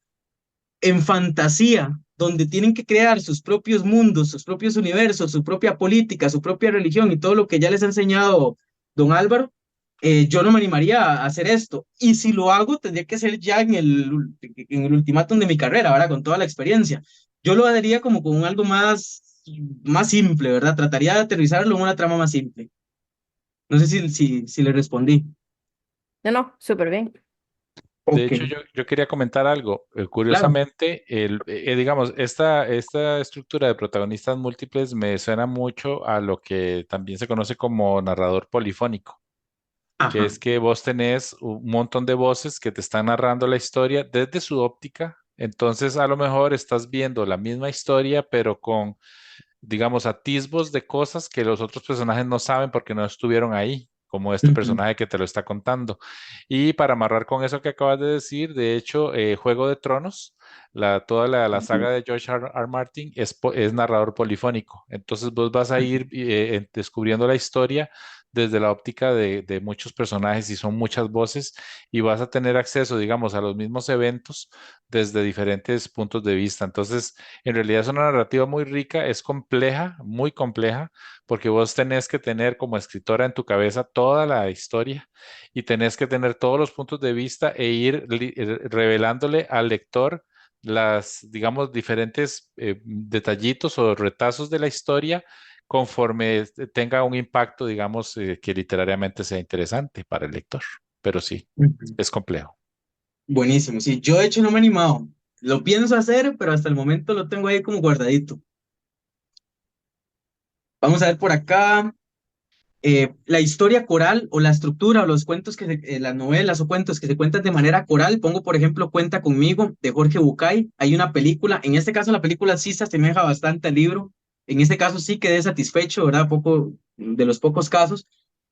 en fantasía, donde tienen que crear sus propios mundos, sus propios universos, su propia política, su propia religión y todo lo que ya les ha enseñado don Álvaro, yo no me animaría a hacer esto. Y si lo hago, tendría que ser ya en el ultimátum de mi carrera, ¿verdad? Con toda la experiencia. Yo lo haría como con algo más simple, ¿verdad? Trataría de aterrizarlo en una trama más simple. No sé si le respondí. No, no, súper bien. De Ok, hecho, yo quería comentar algo. claro. Curiosamente, digamos, esta estructura de protagonistas múltiples me suena mucho a lo que también se conoce como narrador polifónico. que Ajá. es que vos tenés un montón de voces que te están narrando la historia desde su óptica. Entonces, a lo mejor estás viendo la misma historia, pero con, digamos, atisbos de cosas que los otros personajes no saben porque no estuvieron ahí, como este Ujú, personaje que te lo está contando. Y para amarrar con eso que acabas de decir, de hecho, Juego de Tronos, toda la ujú, saga de George R. Martin es narrador polifónico. Entonces vos vas a ujú, ir descubriendo la historia desde la óptica de muchos personajes y son muchas voces y vas a tener acceso, digamos, a los mismos eventos desde diferentes puntos de vista. Entonces, en realidad es una narrativa muy rica, es compleja, muy compleja, porque vos tenés que tener como escritora en tu cabeza toda la historia y tenés que tener todos los puntos de vista e ir revelándole al lector las, digamos, diferentes detallitos o retazos de la historia conforme tenga un impacto, digamos, que literariamente sea interesante para el lector. Pero sí, ujú. es complejo. Buenísimo, sí, yo de hecho no me he animado. Lo pienso hacer, pero hasta el momento lo tengo ahí como guardadito. Vamos a ver por acá. La historia coral o la estructura o los cuentos las novelas o cuentos que se cuentan de manera coral, pongo por ejemplo Cuenta conmigo de Jorge Bucay. Hay una película, en este caso la película sí se asemeja bastante al libro. En este caso sí quedé satisfecho, ¿verdad? Poco de los pocos casos.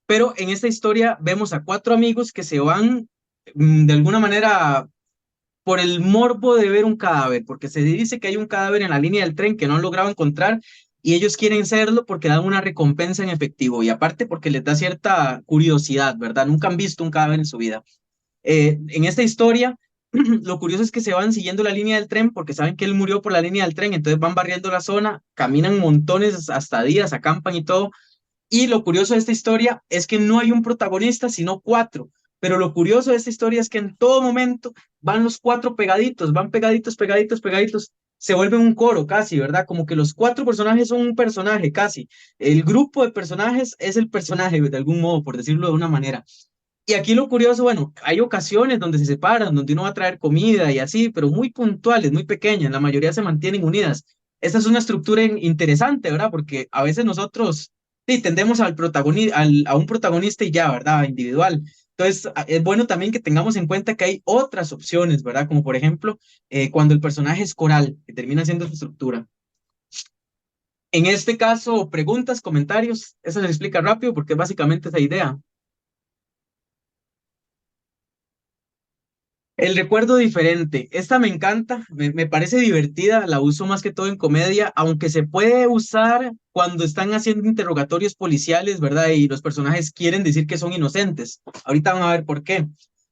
Pero en esta historia vemos a cuatro amigos que se van de alguna manera por el morbo de ver un cadáver, porque se dice que hay un cadáver en la línea del tren que no han logrado encontrar y ellos quieren serlo porque dan una recompensa en efectivo y aparte porque les da cierta curiosidad, ¿verdad? Nunca han visto un cadáver en su vida. En esta historia, lo curioso es que se van siguiendo la línea del tren porque saben que él murió por la línea del tren, entonces van barriendo la zona, caminan montones hasta días, acampan y todo, y lo curioso de esta historia es que no hay un protagonista, sino cuatro. Pero lo curioso de esta historia es que en todo momento van los cuatro pegaditos, van pegaditos, pegaditos, pegaditos. Se vuelven un coro casi, ¿verdad? Como que los cuatro personajes son un personaje casi. El grupo de personajes es el personaje, de algún modo, por decirlo de una manera. Y aquí lo curioso, bueno, hay ocasiones donde se separan, donde uno va a traer comida y así, pero muy puntuales, muy pequeñas. La mayoría se mantienen unidas. Esta es una estructura interesante, ¿verdad? Porque a veces nosotros sí, tendemos a un protagonista y ya, ¿verdad? Individual. Entonces, es bueno también que tengamos en cuenta que hay otras opciones, ¿verdad? Como por ejemplo, cuando el personaje es coral, que termina siendo su estructura. En este caso, preguntas, comentarios, eso se explica rápido porque es básicamente esa idea. El recuerdo diferente. Esta me encanta, me parece divertida, la uso más que todo en comedia, aunque se puede usar cuando están haciendo interrogatorios policiales, ¿verdad? Y los personajes quieren decir que son inocentes. Ahorita van a ver por qué.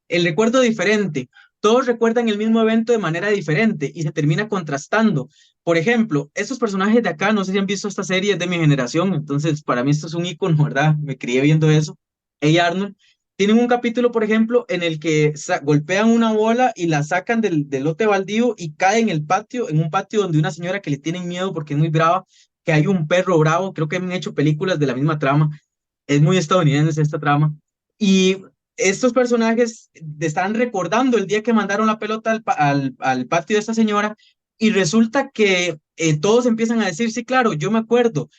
El recuerdo diferente. Todos recuerdan el mismo evento de manera diferente y se termina contrastando. Por ejemplo, estos personajes de acá, no sé si han visto esta serie, es de mi generación, entonces para mí esto es un icono, ¿verdad? Me crié viendo eso. Hey Arnold. Tienen un capítulo, por ejemplo, en el que golpean una bola y la sacan del lote baldío y cae en el patio, en un patio donde una señora que le tienen miedo porque es muy brava, que hay un perro bravo, creo que han hecho películas de la misma trama, es muy estadounidense esta trama. Y estos personajes están recordando el día que mandaron la pelota al patio de esta señora y resulta que todos empiezan a decir, sí, claro, yo me acuerdo.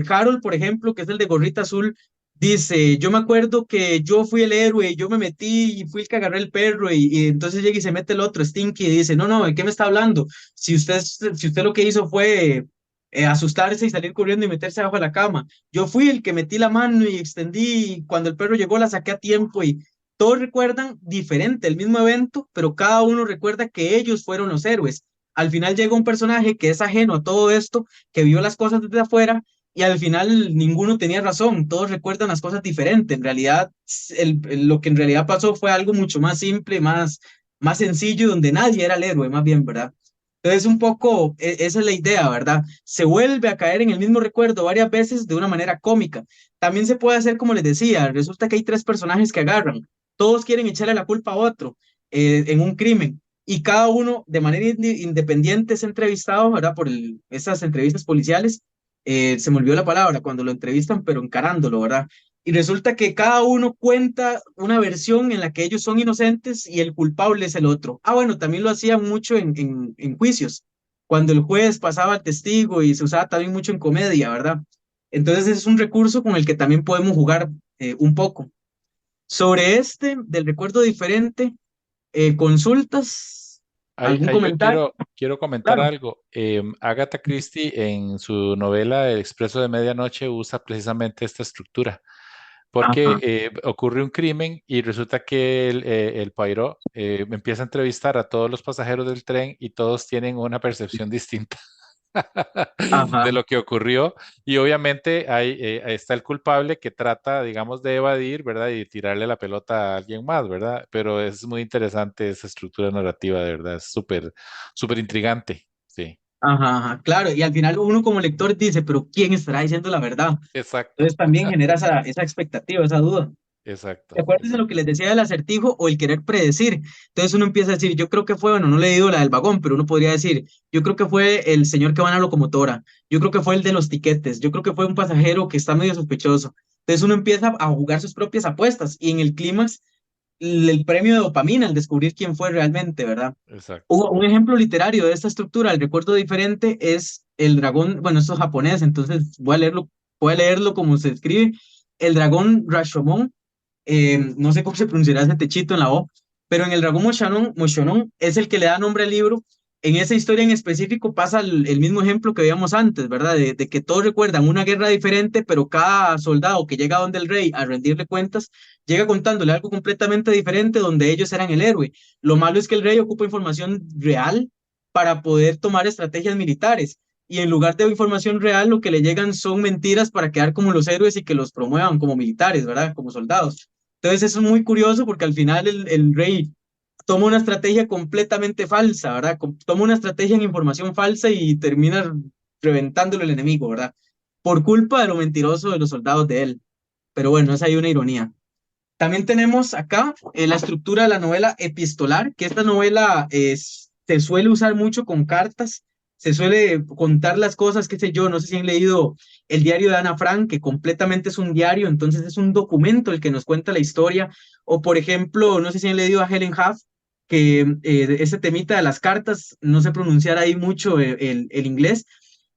Harold, por ejemplo, que es el de gorrita azul, dice, yo me acuerdo que yo fui el héroe, yo me metí y fui el que agarré el perro y entonces llega y se mete el otro, Stinky, y dice, no, no, ¿de qué me está hablando? Si usted lo que hizo fue asustarse y salir corriendo y meterse abajo de la cama. Yo fui el que metí la mano y extendí y cuando el perro llegó la saqué a tiempo y todos recuerdan diferente el mismo evento, pero cada uno recuerda que ellos fueron los héroes. Al final llega un personaje que es ajeno a todo esto, que vio las cosas desde afuera y al final ninguno tenía razón, todos recuerdan las cosas diferentes. En realidad, lo que en realidad pasó fue algo mucho más simple, más sencillo, donde nadie era el héroe, más bien, ¿verdad? Entonces, un poco, esa es la idea, ¿verdad? Se vuelve a caer en el mismo recuerdo varias veces de una manera cómica. También se puede hacer como les decía, resulta que hay tres personajes que agarran, todos quieren echarle la culpa a otro en un crimen y cada uno de manera independiente es entrevistado, ¿verdad? Por esas entrevistas policiales, se me olvidó la palabra cuando lo entrevistan, pero encarándolo, ¿verdad? Y resulta que cada uno cuenta una versión en la que ellos son inocentes y el culpable es el otro. Ah, bueno, también lo hacían mucho en juicios, cuando el juez pasaba al testigo y se usaba también mucho en comedia, ¿verdad? Entonces es un recurso con el que también podemos jugar un poco. Sobre este, del recuerdo diferente, consultas, algún Ahí yo comentario, quiero comentar claro. algo. Agatha Christie en su novela El Expreso de Medianoche usa precisamente esta estructura, porque Ajá, ocurre un crimen y resulta que el Poirot empieza a entrevistar a todos los pasajeros del tren y todos tienen una percepción distinta de ajá, lo que ocurrió y obviamente ahí está el culpable que trata, digamos, de evadir, ¿verdad? Y tirarle la pelota a alguien más, ¿verdad? Pero es muy interesante esa estructura narrativa, de verdad, es súper intrigante, sí, ajá, ajá, claro. Y al final uno como lector dice, pero ¿quién estará diciendo la verdad? exacto, Entonces también genera esa expectativa, esa duda. ¿Te exacto, acuerdas de lo que exacto, les decía del acertijo o el querer predecir? Entonces uno empieza a decir, yo creo que fue, bueno, no le he leído la del vagón, pero uno podría decir, yo creo que fue el señor que va en la locomotora, yo creo que fue el de los tiquetes, yo creo que fue un pasajero que está medio sospechoso. Entonces uno empieza a jugar sus propias apuestas y en el clímax el premio de dopamina, el descubrir quién fue realmente, ¿verdad? exacto. Un ejemplo literario de esta estructura, el recuerdo diferente, es el dragón, bueno, esto es japonés, entonces voy a leerlo como se escribe, el dragón Rashomon, no sé cómo se pronunciará ese techito en la O, pero en el dragón Moshonon es el que le da nombre al libro. En esa historia en específico pasa el mismo ejemplo que veíamos antes, ¿verdad? De que todos recuerdan una guerra diferente, pero cada soldado que llega donde el rey a rendirle cuentas, llega contándole algo completamente diferente donde ellos eran el héroe. Lo malo es que el rey ocupa información real para poder tomar estrategias militares. Y en lugar de información real, lo que le llegan son mentiras para quedar como los héroes y que los promuevan como militares, ¿verdad? Como soldados. Entonces eso es muy curioso porque al final el rey toma una estrategia completamente falsa, ¿verdad? Toma una estrategia en información falsa y termina reventándolo el enemigo, ¿verdad? Por culpa de lo mentiroso de los soldados de él. Pero bueno, esa hay una ironía. También tenemos acá la estructura de la novela epistolar, que esta novela se suele usar mucho con cartas, se suele contar las cosas, qué sé yo, no sé si han leído el diario de Ana Frank, que completamente es un diario, entonces es un documento el que nos cuenta la historia, o por ejemplo, no sé si han leído a Helen Huff, que ese temita de las cartas, no sé pronunciar ahí mucho el inglés,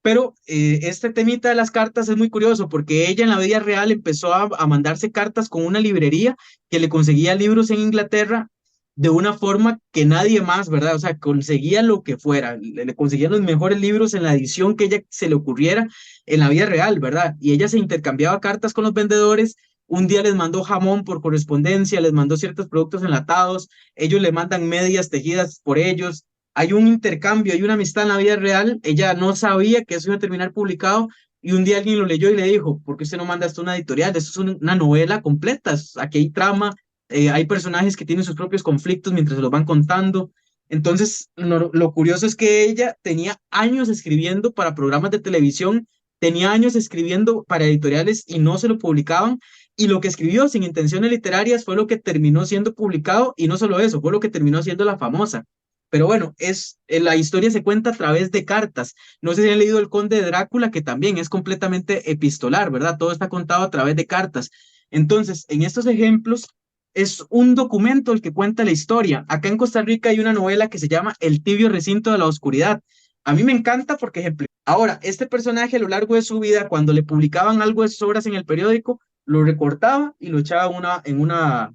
pero este temita de las cartas es muy curioso porque ella en la vida real empezó a mandarse cartas con una librería que le conseguía libros en Inglaterra de una forma que nadie más, ¿verdad? O sea, conseguía lo que fuera, le conseguían los mejores libros en la edición que ella se le ocurriera en la vida real, ¿verdad? Y ella se intercambiaba cartas con los vendedores. Un día les mandó jamón por correspondencia, les mandó ciertos productos enlatados, ellos le mandan medias tejidas por ellos, hay un intercambio, hay una amistad en la vida real. Ella no sabía que eso iba a terminar publicado y un día alguien lo leyó y le dijo, ¿por qué usted no manda esto a una editorial? Esto es una novela completa, aquí hay trama, hay personajes que tienen sus propios conflictos mientras se los van contando. Entonces, lo curioso es que ella tenía años escribiendo para programas de televisión, tenía años escribiendo para editoriales y no se lo publicaban. Y lo que escribió sin intenciones literarias fue lo que terminó siendo publicado y no solo eso, fue lo que terminó siendo la famosa. Pero bueno, la historia se cuenta a través de cartas. No sé si han leído El Conde de Drácula, que también es completamente epistolar, ¿verdad? Todo está contado a través de cartas. Entonces, en estos ejemplos, es un documento el que cuenta la historia. Acá en Costa Rica hay una novela que se llama El tibio recinto de la oscuridad. A mí me encanta porque, ejemplo, ahora, este personaje a lo largo de su vida, cuando le publicaban algo de sus obras en el periódico, lo recortaba y lo echaba en una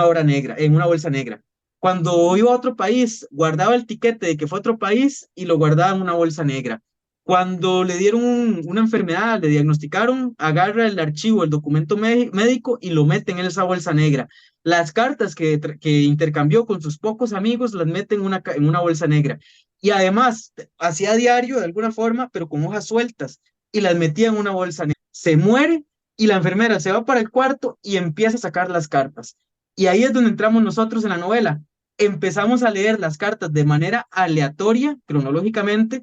obra negra, en una bolsa negra. Cuando iba a otro país, guardaba el tiquete de que fue a otro país y lo guardaba en una bolsa negra. Cuando le dieron una enfermedad, le diagnosticaron, agarra el archivo, el documento médico y lo mete en esa bolsa negra. Las cartas que intercambió con sus pocos amigos las mete en una bolsa negra. Y además, hacía diario de alguna forma, pero con hojas sueltas, y las metía en una bolsa negra. Se muere y la enfermera se va para el cuarto y empieza a sacar las cartas. Y ahí es donde entramos nosotros en la novela. Empezamos a leer las cartas de manera aleatoria, cronológicamente,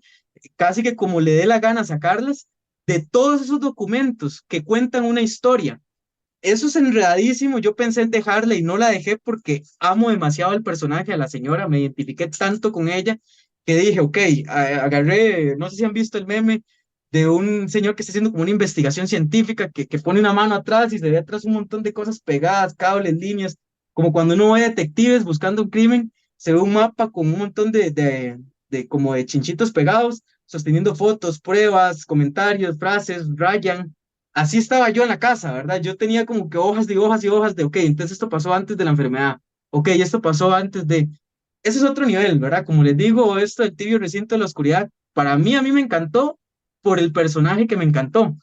casi que como le dé la gana sacarlas, de todos esos documentos que cuentan una historia. Eso es enredadísimo. Yo pensé en dejarla y no la dejé porque amo demasiado al personaje, a la señora, me identifiqué tanto con ella que dije, ok, agarré, no sé si han visto el meme de un señor que está haciendo como una investigación científica que pone una mano atrás y se ve atrás un montón de cosas pegadas, cables, líneas, como cuando uno va a detectives buscando un crimen, se ve un mapa con un montón de como de chinchitos pegados, sosteniendo fotos, pruebas, comentarios, frases, rayan. así estaba yo en la casa, ¿verdad? Yo tenía como que hojas y hojas y hojas de, ok, entonces esto pasó antes de la enfermedad, ok, esto pasó antes de... Ese es otro nivel, ¿verdad? Como les digo, esto del tibio recinto de la oscuridad, para mí, a mí me encantó por el personaje que me encantó,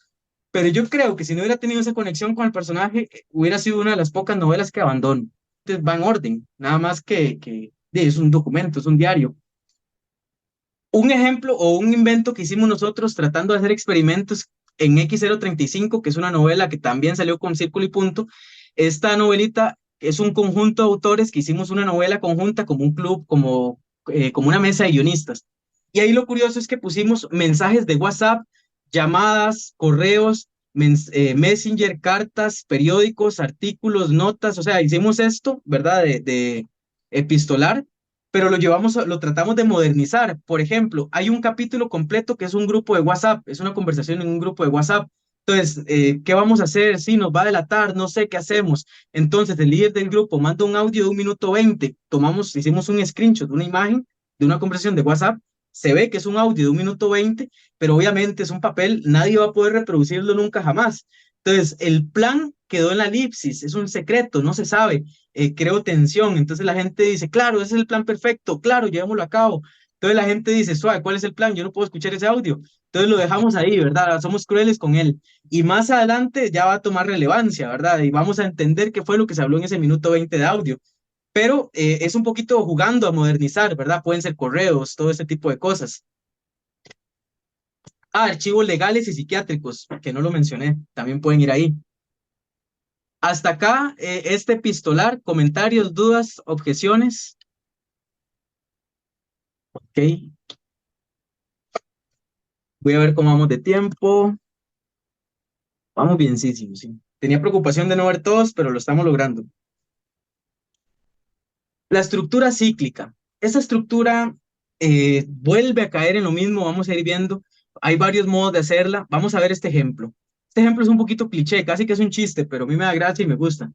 pero yo creo que si no hubiera tenido esa conexión con el personaje, hubiera sido una de las pocas novelas que abandono. Entonces va en orden, nada más es un documento, es un diario. Un ejemplo o un invento que hicimos nosotros tratando de hacer experimentos en X035, que es una novela que también salió con Círculo y Punto. Esta novelita es un conjunto de autores que hicimos una novela conjunta como un club, como una mesa de guionistas. Y ahí lo curioso es que pusimos mensajes de WhatsApp, llamadas, correos, Messenger, cartas, periódicos, artículos, notas, o sea, hicimos esto, ¿verdad? De epistolar, pero lo tratamos de modernizar. Por ejemplo, hay un capítulo completo que es un grupo de WhatsApp, es una conversación en un grupo de WhatsApp. Entonces, ¿qué vamos a hacer? Sí, nos va a delatar, no sé qué hacemos. Entonces, el líder del grupo manda un audio de 1 minuto 20. Hicimos un screenshot, una imagen de una conversación de WhatsApp. Se ve que es un audio de 1 minuto 20, pero obviamente es un papel, nadie va a poder reproducirlo nunca jamás. Entonces, el plan quedó en la elipsis, es un secreto, no se sabe. Creo tensión. Entonces la gente dice, claro, ese es el plan perfecto, claro, llevémoslo a cabo. Entonces la gente dice, suave, ¿cuál es el plan? Yo no puedo escuchar ese audio. Entonces lo dejamos ahí, ¿verdad? Somos crueles con él. Y más adelante ya va a tomar relevancia, ¿verdad? Y vamos a entender qué fue lo que se habló en ese 1 minuto 20 de audio. Pero es un poquito jugando a modernizar, ¿verdad? Pueden ser correos, todo ese tipo de cosas. Ah, archivos legales y psiquiátricos, que no lo mencioné, también pueden ir ahí. Hasta acá, este epistolar, comentarios, dudas, objeciones. Ok, voy a ver cómo vamos de tiempo. Vamos bienísimo, sí. Tenía preocupación de no ver todos, pero lo estamos logrando. La estructura cíclica. Esa estructura vuelve a caer en lo mismo, vamos a ir viendo. Hay varios modos de hacerla. Vamos a ver este ejemplo. Este ejemplo es un poquito cliché, casi que es un chiste, pero a mí me da gracia y me gusta.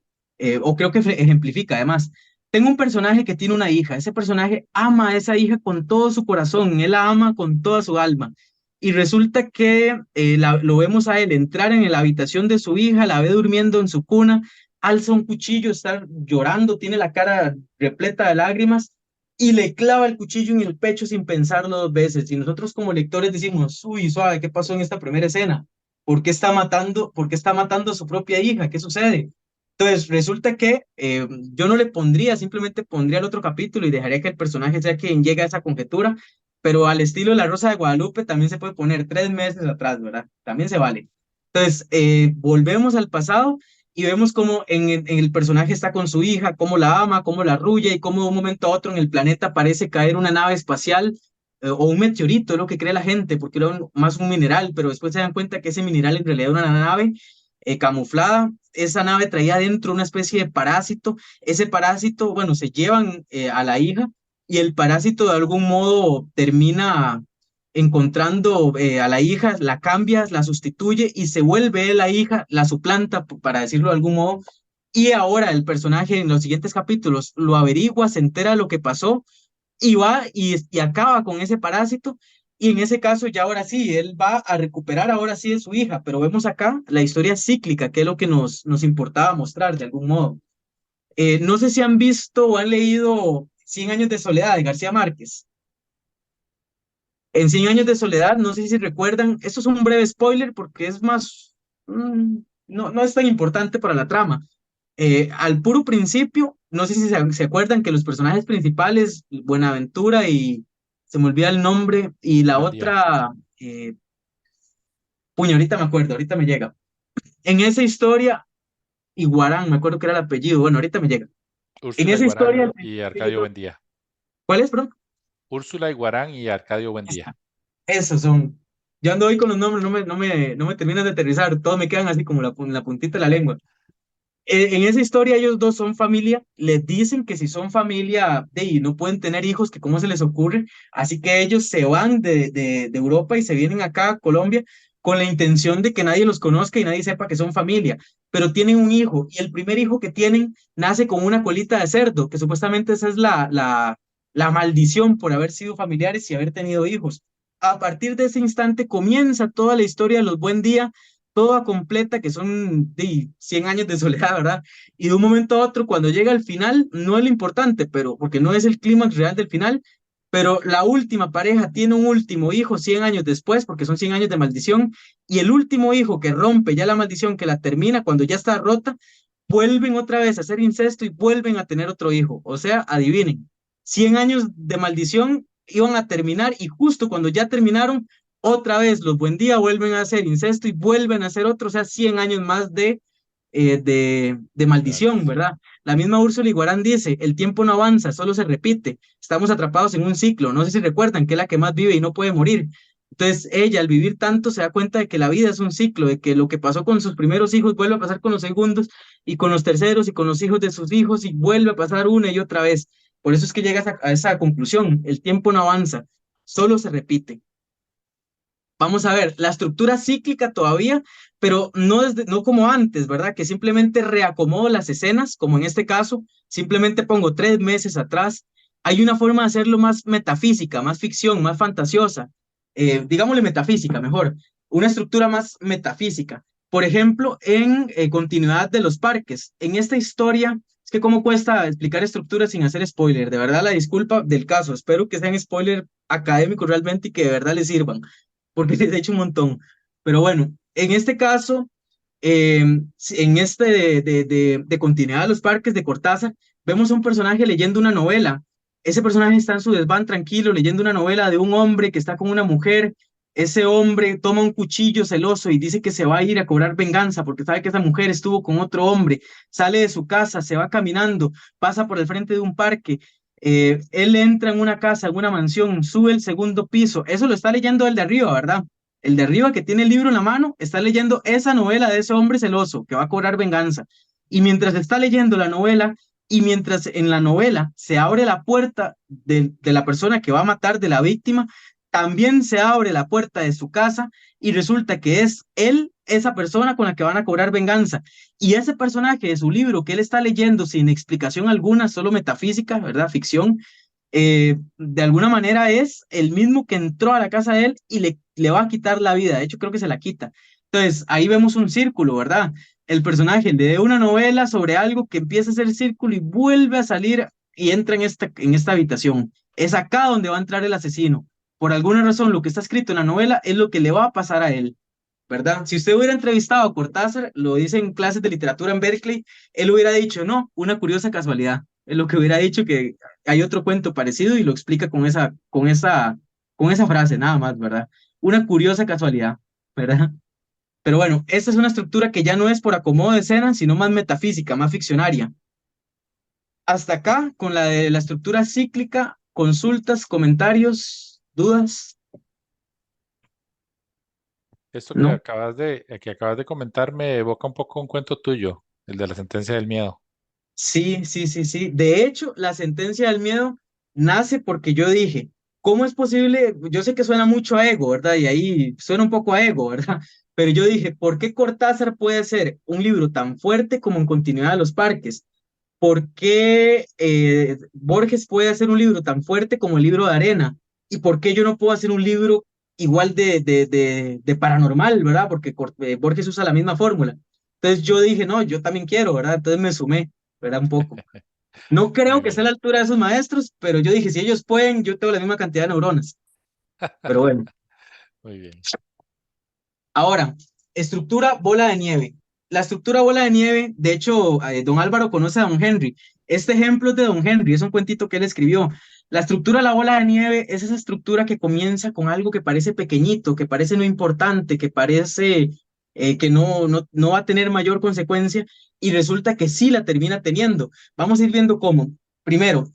O creo que ejemplifica, además. Tengo un personaje que tiene una hija. Ese personaje ama a esa hija con todo su corazón. Él la ama con toda su alma. Y resulta que lo vemos a él entrar en la habitación de su hija, la ve durmiendo en su cuna, alza un cuchillo, está llorando, tiene la cara repleta de lágrimas y le clava el cuchillo en el pecho sin pensarlo 2 veces. Y nosotros como lectores decimos, uy, suave, ¿qué pasó en esta primera escena? Por qué está matando a su propia hija? ¿Qué sucede? Entonces, resulta que yo no le pondría, simplemente pondría el otro capítulo y dejaría que el personaje sea quien llegue a esa conjetura, pero al estilo de La Rosa de Guadalupe también se puede poner 3 meses atrás, ¿verdad? También se vale. Entonces, volvemos al pasado y vemos cómo en el personaje está con su hija, cómo la ama, cómo la arrulla y cómo de un momento a otro en el planeta parece caer una nave espacial o un meteorito, es lo que cree la gente, porque era más un mineral, pero después se dan cuenta que ese mineral en realidad era una nave camuflada. Esa nave traía dentro una especie de parásito. Ese parásito, bueno, se llevan a la hija y el parásito de algún modo termina encontrando a la hija, la cambia, la sustituye y se vuelve la hija, la suplanta, para decirlo de algún modo. Y ahora el personaje en los siguientes capítulos lo averigua, se entera de lo que pasó y va y acaba con ese parásito. Y en ese caso ya ahora sí, él va a recuperar ahora sí de su hija, pero vemos acá la historia cíclica, que es lo que nos importaba mostrar de algún modo. No sé si han visto o han leído Cien años de soledad de García Márquez. En Cien años de soledad, no sé si recuerdan, esto es un breve spoiler porque es más, no es tan importante para la trama. Al puro principio, no sé si se acuerdan que los personajes principales, Buenaventura y se me olvida el nombre, y la Buen día. otra, puño, ahorita me acuerdo, ahorita me llega. En esa historia, Iguarán, me acuerdo que era el apellido, bueno, ahorita me llega. En Úrsula esa historia, Iguarán y Arcadio Buendía. ¿cuál es, perdón? Úrsula Iguarán y Arcadio Buendía. Esos son. Yo ando hoy con los nombres, no me terminan de aterrizar, todos me quedan así como la puntita de la lengua. En esa historia ellos dos son familia, les dicen que si son familia y no pueden tener hijos, que cómo se les ocurre, así que ellos se van de Europa y se vienen acá a Colombia con la intención de que nadie los conozca y nadie sepa que son familia, pero tienen un hijo y el primer hijo que tienen nace con una colita de cerdo, que supuestamente esa es la maldición por haber sido familiares y haber tenido hijos. A partir de ese instante comienza toda la historia de los Buen Día, toda completa, que son 100 años de soledad, ¿verdad? Y de un momento a otro, cuando llega al final, no es lo importante, pero porque no es el clímax real del final, pero la última pareja tiene un último hijo 100 años después, porque son 100 años de maldición, y el último hijo que rompe ya la maldición, que la termina cuando ya está rota, vuelven otra vez a hacer incesto y vuelven a tener otro hijo. O sea, adivinen, 100 años de maldición iban a terminar y justo cuando ya terminaron, otra vez los buen día vuelven a hacer incesto y vuelven a hacer otro, o sea, 100 años más de maldición, Maldición. ¿verdad? La misma Úrsula Iguarán dice, el tiempo no avanza, solo se repite, estamos atrapados en un ciclo, no sé si recuerdan que es la que más vive y no puede morir. Entonces ella al vivir tanto se da cuenta de que la vida es un ciclo, de que lo que pasó con sus primeros hijos vuelve a pasar con los segundos y con los terceros y con los hijos de sus hijos y vuelve a pasar una y otra vez. Por eso es que llega a esa conclusión, el tiempo no avanza, solo se repite. Vamos a ver, la estructura cíclica todavía, pero no como antes, ¿verdad? Que simplemente reacomodo las escenas, como en este caso, simplemente pongo 3 meses atrás. Hay una forma de hacerlo más metafísica, más ficción, más fantasiosa, digámosle metafísica, mejor, una estructura más metafísica. Por ejemplo, en continuidad de los parques. En esta historia, es que cómo cuesta explicar estructuras sin hacer spoiler. De verdad, la disculpa del caso. Espero que sean spoiler académicos realmente y que de verdad les sirvan porque les he hecho un montón. Pero bueno, en este caso, en este de continuidad de los parques de Cortázar, vemos a un personaje leyendo una novela. Ese personaje está en su desván tranquilo, leyendo una novela de un hombre que está con una mujer. Ese hombre toma un cuchillo celoso y dice que se va a ir a cobrar venganza porque sabe que esa mujer estuvo con otro hombre. Sale de su casa, se va caminando, pasa por el frente de un parque. Él entra en una casa, en una mansión, sube el segundo piso. Eso lo está leyendo el de arriba, ¿verdad? El de arriba que tiene el libro en la mano está leyendo esa novela de ese hombre celoso que va a cobrar venganza. Y mientras está leyendo la novela y mientras en la novela se abre la puerta de la persona que va a matar, de la víctima, también se abre la puerta de su casa y resulta que es él, esa persona con la que van a cobrar venganza. Y ese personaje de su libro que él está leyendo sin explicación alguna, solo metafísica, ¿verdad? Ficción, de alguna manera es el mismo que entró a la casa de él y le va a quitar la vida. De hecho, creo que se la quita. Entonces, ahí vemos un círculo, ¿verdad? El personaje lee una novela sobre algo que empieza a hacer círculo y vuelve a salir y entra en esta habitación. Es acá donde va a entrar el asesino. Por alguna razón, lo que está escrito en la novela es lo que le va a pasar a él. ¿Verdad? Si usted hubiera entrevistado a Cortázar, lo dice en clases de literatura en Berkeley, él hubiera dicho, no, una curiosa casualidad. Es lo que hubiera dicho que hay otro cuento parecido y lo explica con esa frase, nada más, ¿verdad? Una curiosa casualidad, ¿verdad? Pero bueno, esta es una estructura que ya no es por acomodo de escena, sino más metafísica, más ficcionaria. Hasta acá, con la de la estructura cíclica, consultas, comentarios, dudas, Esto ¿no? que acabas de comentar me evoca un poco un cuento tuyo, el de la sentencia del miedo. Sí, sí, sí, sí. De hecho, la sentencia del miedo nace porque yo dije, ¿cómo es posible? Yo sé que suena mucho a ego, ¿verdad? Y ahí suena un poco a ego, ¿verdad? Pero yo dije, ¿por qué Cortázar puede ser un libro tan fuerte como En continuidad de los parques? ¿Por qué Borges puede hacer un libro tan fuerte como El libro de arena? ¿Y por qué yo no puedo hacer un libro igual de paranormal, ¿verdad? Porque Borges usa la misma fórmula. Entonces yo dije, no, yo también quiero, ¿verdad? Entonces me sumé, ¿verdad? Un poco. No Muy creo que sea a la bien, altura de esos maestros, pero yo dije, si ellos pueden, yo tengo la misma cantidad de neuronas. Pero bueno. muy bien. Ahora, estructura bola de nieve. La estructura bola de nieve, de hecho, don Álvaro conoce a don Henry. Este ejemplo es de don Henry, es un cuentito que él escribió. La estructura de la bola de nieve es esa estructura que comienza con algo que parece pequeñito, que parece no importante, que parece que no va a tener mayor consecuencia y resulta que sí la termina teniendo. Vamos a ir viendo cómo. Primero,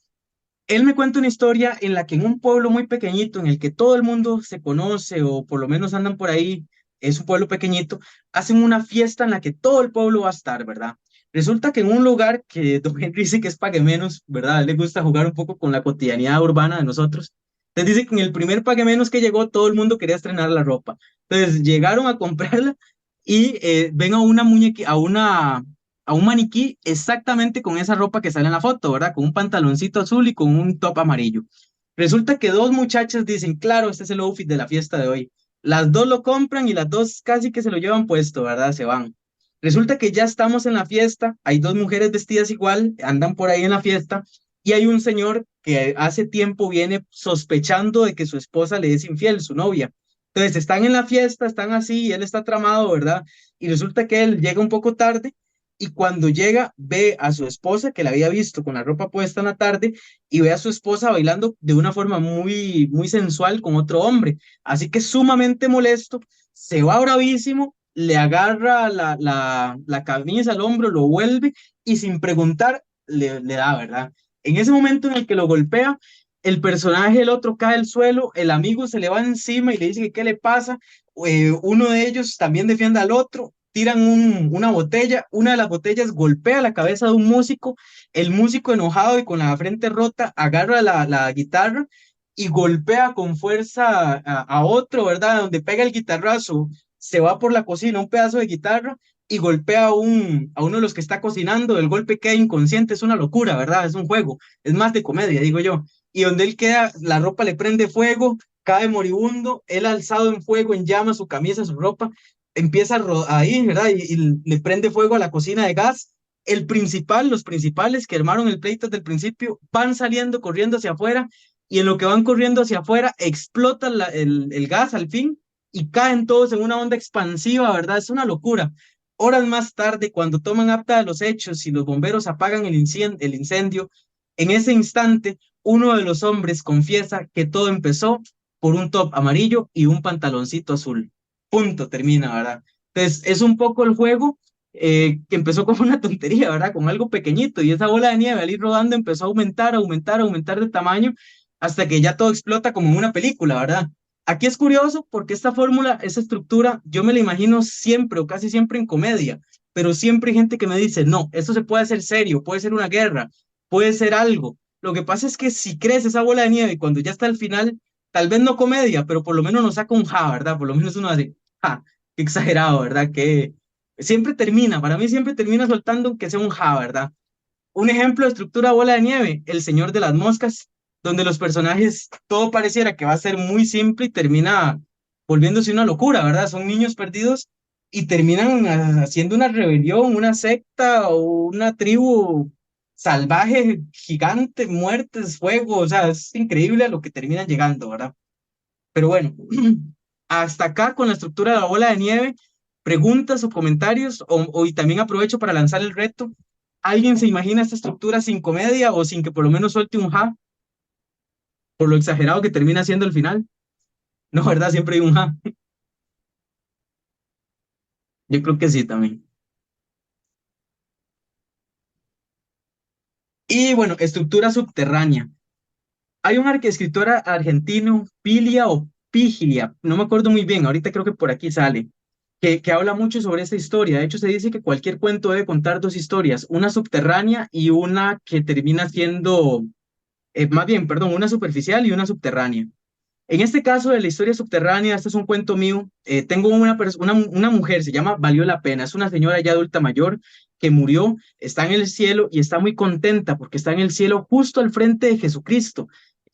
él me cuenta una historia en la que en un pueblo muy pequeñito, en el que todo el mundo se conoce o por lo menos andan por ahí, es un pueblo pequeñito, hacen una fiesta en la que todo el pueblo va a estar, ¿verdad? Resulta que en un lugar que don Henry dice que es pague menos, ¿verdad? A él le gusta jugar un poco con la cotidianidad urbana de nosotros. Entonces dice que en el primer pague menos que llegó, todo el mundo quería estrenar la ropa. Entonces llegaron a comprarla y ven a una muñeca, a un maniquí exactamente con esa ropa que sale en la foto, ¿verdad? Con un pantaloncito azul y con un top amarillo. Resulta que dos muchachas dicen, claro, este es el outfit de la fiesta de hoy. Las dos lo compran y las dos casi que se lo llevan puesto, ¿verdad? Se van. Resulta que ya estamos en la fiesta, hay dos mujeres vestidas igual, andan por ahí en la fiesta, y hay un señor que hace tiempo viene sospechando de que su esposa le es infiel, su novia. Entonces están en la fiesta, están así, y él está tramado, ¿verdad? Y resulta que él llega un poco tarde, y cuando llega ve a su esposa, que la había visto con la ropa puesta en la tarde, y ve a su esposa bailando de una forma muy, muy sensual con otro hombre. Así que sumamente molesto, se va bravísimo, le agarra la camisa al hombro, lo vuelve y sin preguntar le da, ¿verdad? En ese momento en el que lo golpea, el personaje, el otro cae al suelo, el amigo se le va encima y le dice que qué le pasa, uno de ellos también defiende al otro, tiran una botella, una de las botellas golpea la cabeza de un músico, el músico enojado y con la frente rota agarra la guitarra y golpea con fuerza a otro, ¿verdad? Donde pega el guitarrazo, se va por la cocina un pedazo de guitarra y golpea a uno de los que está cocinando, el golpe queda inconsciente, es una locura, ¿verdad? Es un juego, es más de comedia, digo yo. Y donde él queda, la ropa le prende fuego, cae moribundo, él alzado en fuego, en llamas, su camisa, su ropa, empieza ahí, ¿verdad? Y le prende fuego a la cocina de gas. El principal, los principales que armaron el pleito desde el principio, van saliendo corriendo hacia afuera y en lo que van corriendo hacia afuera explota el gas al fin y caen todos en una onda expansiva, ¿verdad? Es una locura. Horas más tarde, cuando toman acta de los hechos y los bomberos apagan el incendio, en ese instante, uno de los hombres confiesa que todo empezó por un top amarillo y un pantaloncito azul. Punto, termina, ¿verdad? Entonces, es un poco el juego que empezó como una tontería, ¿verdad? Con algo pequeñito y esa bola de nieve al ir rodando empezó a aumentar, aumentar, aumentar de tamaño hasta que ya todo explota como en una película, ¿verdad? Aquí es curioso porque esta fórmula, esa estructura, yo me la imagino siempre o casi siempre en comedia, pero siempre hay gente que me dice, no, esto se puede hacer serio, puede ser una guerra, puede ser algo. Lo que pasa es que si crees esa bola de nieve y cuando ya está al final, tal vez no comedia, pero por lo menos nos saca un ja, ¿verdad? Por lo menos uno hace, ja, qué exagerado, ¿verdad? Que siempre termina, para mí siempre termina soltando que sea un ja, ¿verdad? Un ejemplo de estructura bola de nieve, El Señor de las Moscas, donde los personajes, todo pareciera que va a ser muy simple y termina volviéndose una locura, ¿verdad? Son niños perdidos y terminan haciendo una rebelión, una secta o una tribu salvaje, gigante, muertes, fuego, o sea, es increíble a lo que terminan llegando, ¿verdad? Pero bueno, hasta acá con la estructura de la bola de nieve, preguntas o comentarios, y también aprovecho para lanzar el reto. ¿Alguien se imagina esta estructura sin comedia o sin que por lo menos suelte un ja por lo exagerado que termina siendo el final? No, ¿verdad? Siempre hay un ja. Yo creo que sí también. Y bueno, estructura subterránea. Hay un escritor argentino, Pilia o Pigilia, no me acuerdo muy bien, ahorita creo que por aquí sale, que habla mucho sobre esta historia. De hecho, se dice que cualquier cuento debe contar dos historias, una subterránea y una que termina siendo, más bien, perdón, una superficial y una subterránea. En este caso de la historia subterránea, este es un cuento mío. Tengo una mujer, se llama Valió la Pena, es una señora ya adulta mayor que murió, está en el cielo y está muy contenta porque está en el cielo justo al frente de Jesucristo.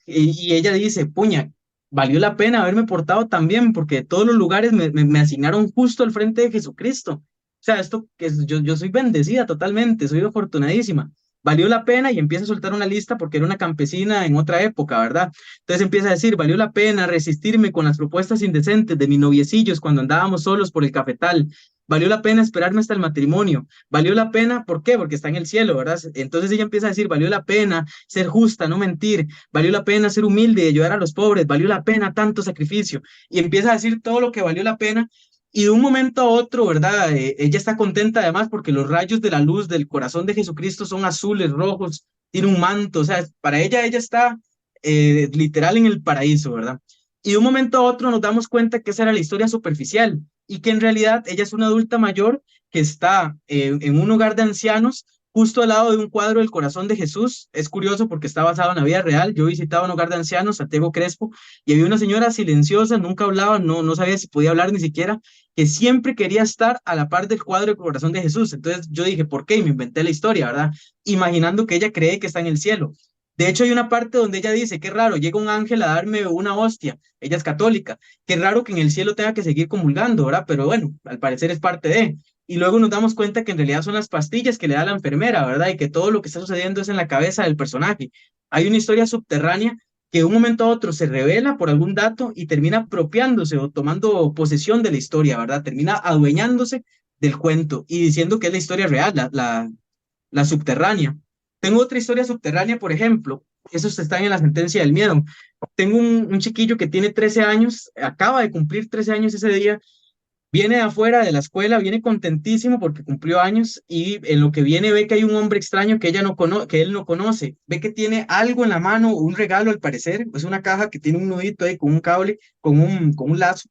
Y ella dice, puña, valió la pena haberme portado tan bien porque todos los lugares me asignaron justo al frente de Jesucristo. O sea, esto que yo soy bendecida totalmente, soy afortunadísima. Valió la pena y empieza a soltar una lista porque era una campesina en otra época, ¿verdad? Entonces empieza a decir, valió la pena resistirme con las propuestas indecentes de mis noviecillos cuando andábamos solos por el cafetal. Valió la pena esperarme hasta el matrimonio. Valió la pena, ¿por qué? Porque está en el cielo, ¿verdad? Entonces ella empieza a decir, valió la pena ser justa, no mentir. Valió la pena ser humilde y ayudar a los pobres. Valió la pena tanto sacrificio. Y empieza a decir todo lo que valió la pena. Y de un momento a otro, ¿verdad? Ella está contenta además porque los rayos de la luz del corazón de Jesucristo son azules, rojos, tiene un manto, o sea, para ella está literal en el paraíso, ¿verdad? Y de un momento a otro nos damos cuenta que esa era la historia superficial y que en realidad ella es una adulta mayor que está en un hogar de ancianos justo al lado de un cuadro del corazón de Jesús. Es curioso porque está basado en la vida real. Yo visitaba un hogar de ancianos, Santiago Crespo, y había una señora silenciosa, nunca hablaba, no sabía si podía hablar ni siquiera, que siempre quería estar a la par del cuadro del corazón de Jesús. Entonces yo dije, ¿por qué? Y me inventé la historia, ¿verdad? Imaginando que ella cree que está en el cielo. De hecho, hay una parte donde ella dice, qué raro, llega un ángel a darme una hostia, ella es católica, qué raro que en el cielo tenga que seguir comulgando, ¿verdad? Pero bueno, al parecer es parte de. Y luego nos damos cuenta que en realidad son las pastillas que le da la enfermera, ¿verdad? Y que todo lo que está sucediendo es en la cabeza del personaje. Hay una historia subterránea que de un momento a otro se revela por algún dato y termina apropiándose o tomando posesión de la historia, ¿verdad? Termina adueñándose del cuento y diciendo que es la historia real, la subterránea. Tengo otra historia subterránea, por ejemplo, esos están en la sentencia del miedo. Tengo un chiquillo que tiene 13 años, acaba de cumplir 13 años ese día, viene de afuera de la escuela, viene contentísimo porque cumplió años y en lo que viene ve que hay un hombre extraño que, que él no conoce, ve que tiene algo en la mano, un regalo al parecer, es una caja que tiene un nudito ahí con un cable, con un lazo,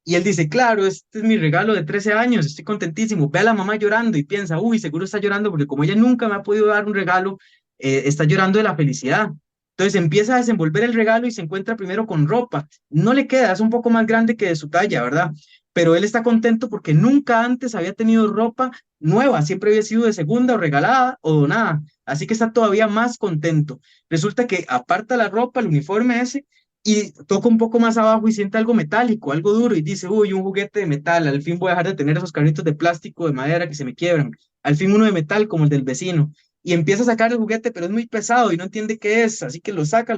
y él dice, claro, este es mi regalo de 13 años, estoy contentísimo, ve a la mamá llorando y piensa, uy, seguro está llorando porque como ella nunca me ha podido dar un regalo, está llorando de la felicidad. Entonces empieza a desenvolver el regalo y se encuentra primero con ropa. No le queda, es un poco más grande que de su talla, ¿verdad? Pero él está contento porque nunca antes había tenido ropa nueva, siempre había sido de segunda o regalada o donada, así que está todavía más contento. Resulta que aparta la ropa, el uniforme ese, y toca un poco más abajo y siente algo metálico, algo duro, y dice, uy, un juguete de metal, al fin voy a dejar de tener esos carritos de plástico, de madera que se me quiebran, al fin uno de metal como el del vecino. Y empieza a sacar el juguete, pero es muy pesado y no entiende qué es, así que lo saca,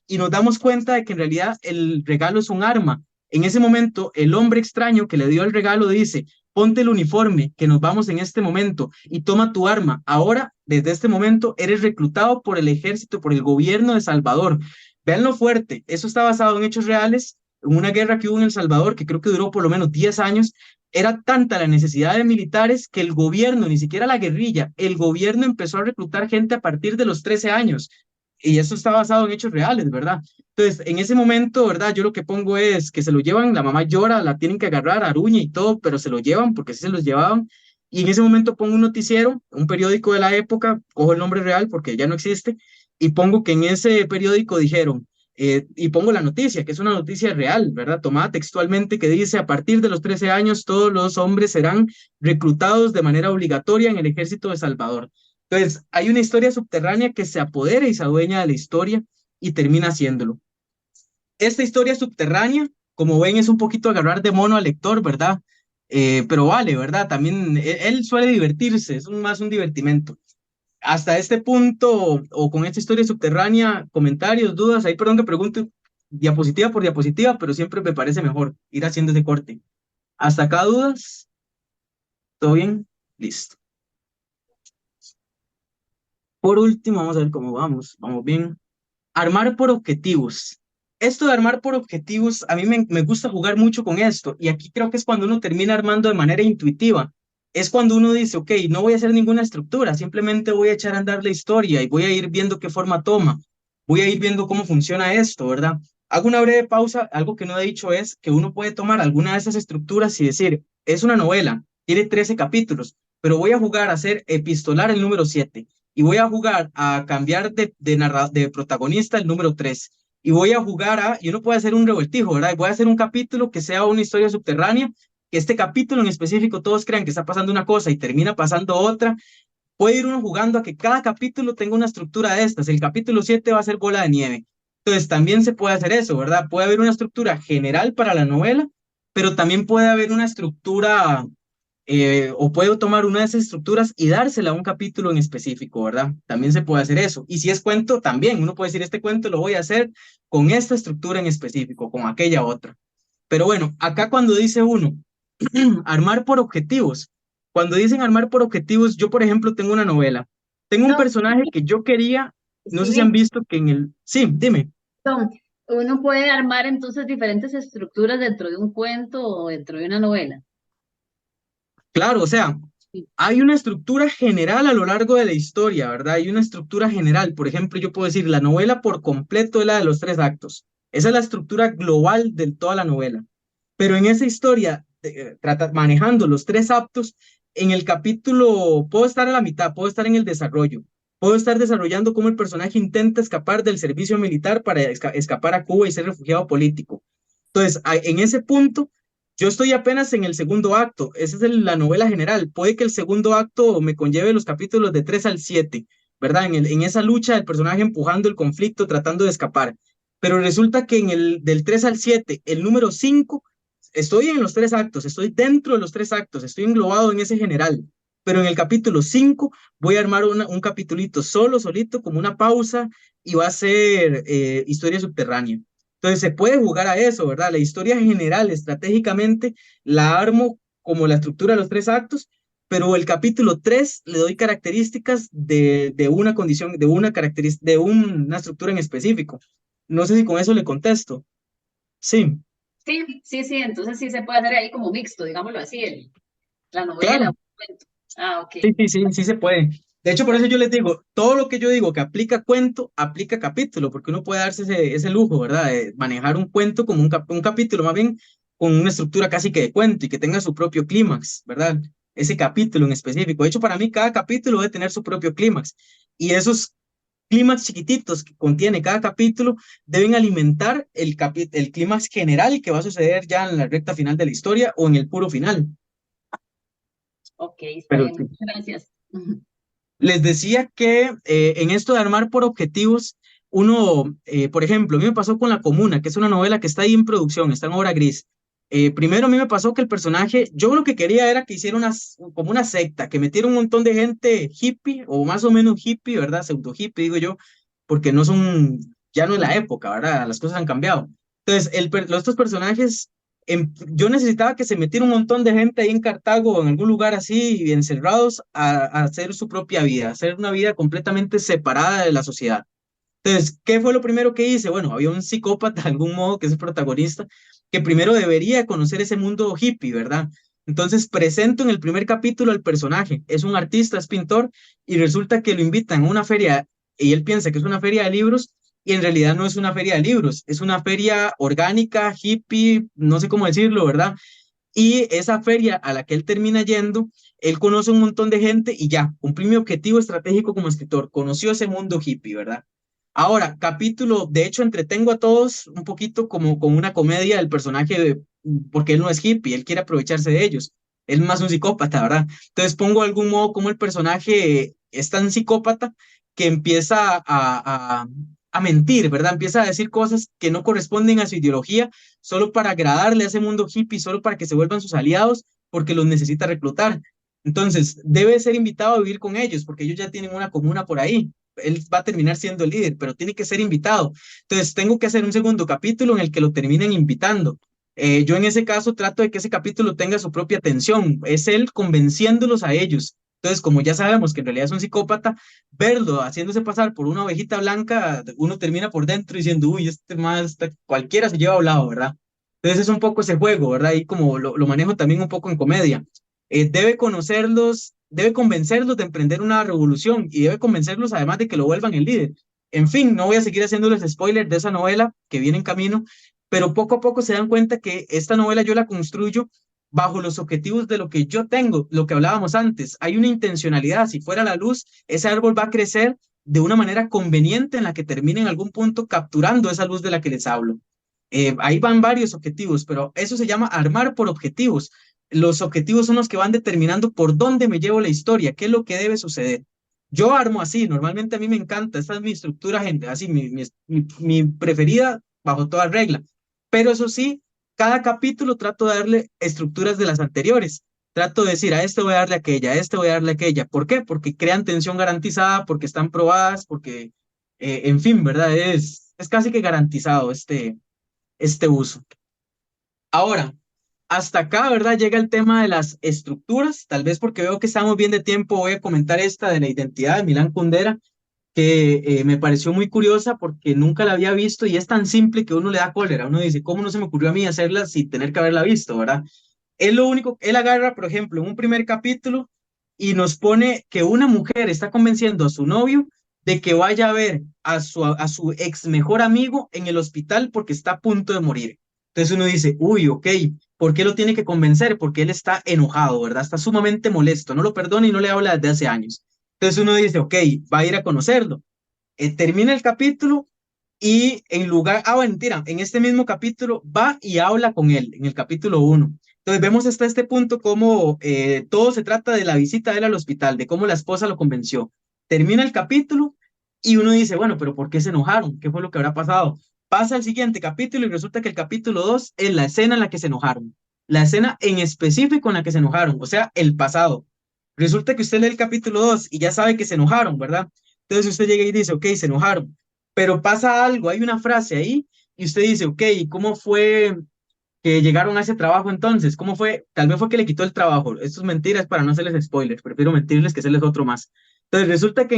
y nos damos cuenta de que en realidad el regalo es un arma. En ese momento, el hombre extraño que le dio el regalo dice, ponte el uniforme, que nos vamos en este momento, y toma tu arma. Ahora, desde este momento, eres reclutado por el ejército, por el gobierno de Salvador. Vean lo fuerte, eso está basado en hechos reales, en una guerra que hubo en El Salvador, que creo que duró por lo menos 10 años. Era tanta la necesidad de militares que el gobierno, ni siquiera la guerrilla, el gobierno empezó a reclutar gente a partir de los 13 años. Y eso está basado en hechos reales, ¿verdad? Entonces, en ese momento, ¿verdad? Yo lo que pongo es que se lo llevan, la mamá llora, la tienen que agarrar, aruña y todo, pero se lo llevan porque sí se los llevaban. Y en ese momento pongo un noticiero, un periódico de la época, cojo el nombre real porque ya no existe, y pongo que en ese periódico dijeron, y pongo la noticia, que es una noticia real, ¿verdad? Tomada textualmente, que dice, a partir de los 13 años, todos los hombres serán reclutados de manera obligatoria en el ejército de Salvador. Entonces, hay una historia subterránea que se apodera y se adueña de la historia y termina haciéndolo. Esta historia subterránea, como ven, es un poquito agarrar de mono al lector, ¿verdad? Pero vale, ¿verdad? También él suele divertirse, es más un divertimento. Hasta este punto, o con esta historia subterránea, comentarios, dudas, ahí perdón que pregunte diapositiva por diapositiva, pero siempre me parece mejor ir haciendo ese corte. ¿Hasta acá dudas? ¿Todo bien? Listo. Por último, vamos a ver cómo vamos. Vamos bien. Armar por objetivos. Esto de armar por objetivos, a mí me gusta jugar mucho con esto, y aquí creo que es cuando uno termina armando de manera intuitiva. Es cuando uno dice, ok, no voy a hacer ninguna estructura, simplemente voy a echar a andar la historia y voy a ir viendo qué forma toma, voy a ir viendo cómo funciona esto, ¿verdad? Hago una breve pausa, algo que no he dicho es que uno puede tomar alguna de esas estructuras y decir, es una novela, tiene 13 capítulos, pero voy a jugar a hacer epistolar el número 7 y voy a jugar a cambiar de protagonista el número 3 y voy a jugar y uno puede hacer un revoltijo, ¿verdad? Y voy a hacer un capítulo que sea una historia subterránea, que este capítulo en específico todos crean que está pasando una cosa y termina pasando otra. Puede ir uno jugando a que cada capítulo tenga una estructura de estas. El capítulo 7 va a ser bola de nieve. Entonces también se puede hacer eso, ¿verdad? Puede haber una estructura general para la novela, pero también puede haber una estructura o puedo tomar una de esas estructuras y dársela a un capítulo en específico, ¿verdad? También se puede hacer eso. Y si es cuento, también uno puede decir, este cuento lo voy a hacer con esta estructura en específico, con aquella otra. Pero bueno, acá cuando dice uno, armar por objetivos, cuando dicen armar por objetivos, yo por ejemplo tengo una novela, tengo un No, personaje que yo quería, no sé si han Steven, visto que en el... Sí, dime. Tom, uno puede armar entonces diferentes estructuras dentro de un cuento o dentro de una novela. Claro, o sea, Sí. hay una estructura general a lo largo de la historia, ¿verdad? Hay una estructura general. Por ejemplo, yo puedo decir, la novela por completo es la de los 3 actos. Esa es la estructura global de toda la novela. Pero en esa historia, manejando los 3 actos, en el capítulo puedo estar a la mitad, puedo estar en el desarrollo, puedo estar desarrollando cómo el personaje intenta escapar del servicio militar para escapar a Cuba y ser refugiado político. Entonces, en ese punto, yo estoy apenas en el segundo acto, esa es la novela general. Puede que el segundo acto me conlleve los capítulos de 3 al 7. ¿verdad? En esa lucha del personaje empujando el conflicto, tratando de escapar. Pero resulta que en el del 3 al 7, el número 5, estoy en los tres actos, estoy dentro de los tres actos, estoy englobado en ese general. Pero en el capítulo 5 voy a armar un capitulito solito, como una pausa, y va a ser historia subterránea. Entonces se puede jugar a eso, ¿verdad? La historia general, estratégicamente, la armo como la estructura de los tres actos, pero el capítulo 3 le doy características de una condición, de una estructura en específico. No sé si con eso le contesto. Sí, Sí, entonces sí se puede hacer ahí como mixto, digámoslo así, la novela, claro. un cuento. Ah, ok. Sí se puede. De hecho, por eso yo les digo, todo lo que yo digo que aplica cuento, aplica capítulo, porque uno puede darse ese lujo, ¿verdad? De manejar un cuento como un capítulo, más bien con una estructura casi que de cuento y que tenga su propio clímax, ¿verdad? Ese capítulo en específico. De hecho, para mí cada capítulo debe tener su propio clímax. Y esos clímax chiquititos que contiene cada capítulo deben alimentar el clímax general que va a suceder ya en la recta final de la historia o en el puro final. Ok, está Pero bien, muchas gracias. les decía que en esto de armar por objetivos, uno, por ejemplo, a mí me pasó con La Comuna, que es una novela que está ahí en producción, está en obra gris. Primero a mí me pasó que el personaje, yo lo que quería era que hiciera como una secta, que metiera un montón de gente hippie, o más o menos hippie, ¿verdad? Pseudo hippie, digo yo, porque no son, ya no es la época, ¿verdad? Las cosas han cambiado. Entonces, estos personajes yo necesitaba que se metiera un montón de gente ahí en Cartago o en algún lugar así, encerrados, a hacer su propia vida, a hacer una vida completamente separada de la sociedad. Entonces, ¿qué fue lo primero que hice? Bueno, había un psicópata, de algún modo, que es el protagonista, que primero debería conocer ese mundo hippie, ¿verdad? Entonces, presento en el primer capítulo al personaje. Es un artista, es pintor, y resulta que lo invitan a una feria, y él piensa que es una feria de libros, y en realidad no es una feria de libros, es una feria orgánica, hippie, no sé cómo decirlo, ¿verdad? Y esa feria a la que él termina yendo, él conoce un montón de gente y ya, cumplí mi objetivo estratégico como escritor, conoció ese mundo hippie, ¿verdad? Ahora, capítulo, de hecho, entretengo a todos un poquito como con una comedia del personaje, porque él no es hippie, él quiere aprovecharse de ellos. Él es más un psicópata, ¿verdad? Entonces pongo de algún modo como el personaje es tan psicópata que empieza a mentir, ¿verdad? Empieza a decir cosas que no corresponden a su ideología solo para agradarle a ese mundo hippie, solo para que se vuelvan sus aliados, porque los necesita reclutar. Entonces, debe ser invitado a vivir con ellos, porque ellos ya tienen una comuna por ahí. Él va a terminar siendo el líder, pero tiene que ser invitado. Entonces, tengo que hacer un segundo capítulo en el que lo terminen invitando. Yo en ese caso trato de que ese capítulo tenga su propia tensión. Es él convenciéndolos a ellos. Entonces, como ya sabemos que en realidad es un psicópata, verlo haciéndose pasar por una ovejita blanca, uno termina por dentro diciendo, uy, este más, cualquiera se lleva a un lado, ¿verdad? Entonces es un poco ese juego, ¿verdad? Y como lo manejo también un poco en comedia. Debe conocerlos, debe convencerlos de emprender una revolución y debe convencerlos además de que lo vuelvan el líder. En fin, no voy a seguir haciéndoles spoiler de esa novela que viene en camino, pero poco a poco se dan cuenta que esta novela yo la construyo bajo los objetivos de lo que yo tengo, lo que hablábamos antes. Hay una intencionalidad, si fuera la luz, ese árbol va a crecer de una manera conveniente en la que termine en algún punto capturando esa luz de la que les hablo. Ahí van varios objetivos, pero eso se llama armar por objetivos. Los objetivos son los que van determinando por dónde me llevo la historia, qué es lo que debe suceder. Yo armo así, normalmente a mí me encanta, esta es mi estructura, gente, así, mi preferida bajo toda regla. Pero eso sí, cada capítulo trato de darle estructuras de las anteriores. Trato de decir, a este voy a darle aquella, a este voy a darle aquella. ¿Por qué? Porque crean tensión garantizada, porque están probadas, porque, en fin, ¿verdad? Es casi que garantizado este uso. Ahora, hasta acá, ¿verdad? Llega el tema de las estructuras. Tal vez porque veo que estamos bien de tiempo, voy a comentar esta de la identidad de Milán Kundera, que me pareció muy curiosa porque nunca la había visto y es tan simple que uno le da cólera. Uno dice, ¿cómo no se me ocurrió a mí hacerla sin tener que haberla visto, ¿verdad? Es lo único, él agarra, por ejemplo, en un primer capítulo y nos pone que una mujer está convenciendo a su novio de que vaya a ver a su ex mejor amigo en el hospital porque está a punto de morir. Entonces uno dice, uy, ok, ¿por qué lo tiene que convencer? Porque él está enojado, ¿verdad? Está sumamente molesto, no lo perdona y no le habla desde hace años. Entonces uno dice, ok, va a ir a conocerlo. Termina el capítulo y en lugar, bueno, mentira, en este mismo capítulo va y habla con él, en el capítulo 1. Entonces vemos hasta este punto cómo todo se trata de la visita de él al hospital, de cómo la esposa lo convenció. termina el capítulo y uno dice, bueno, pero ¿por qué se enojaron? ¿Qué fue lo que habrá pasado? Pasa el siguiente capítulo y resulta que el capítulo 2 es la escena en la que se enojaron, la escena en específico en la que se enojaron, o sea, el pasado. Resulta que usted lee el capítulo 2 y ya sabe que se enojaron, ¿verdad? Entonces usted llega y dice, ok, se enojaron, pero pasa algo, hay una frase ahí y usted dice, ok, ¿cómo fue que llegaron a ese trabajo entonces? ¿Cómo fue? Tal vez fue que le quitó el trabajo. Esto es mentiras para no hacerles spoilers, prefiero mentirles que hacerles otro más. Entonces resulta que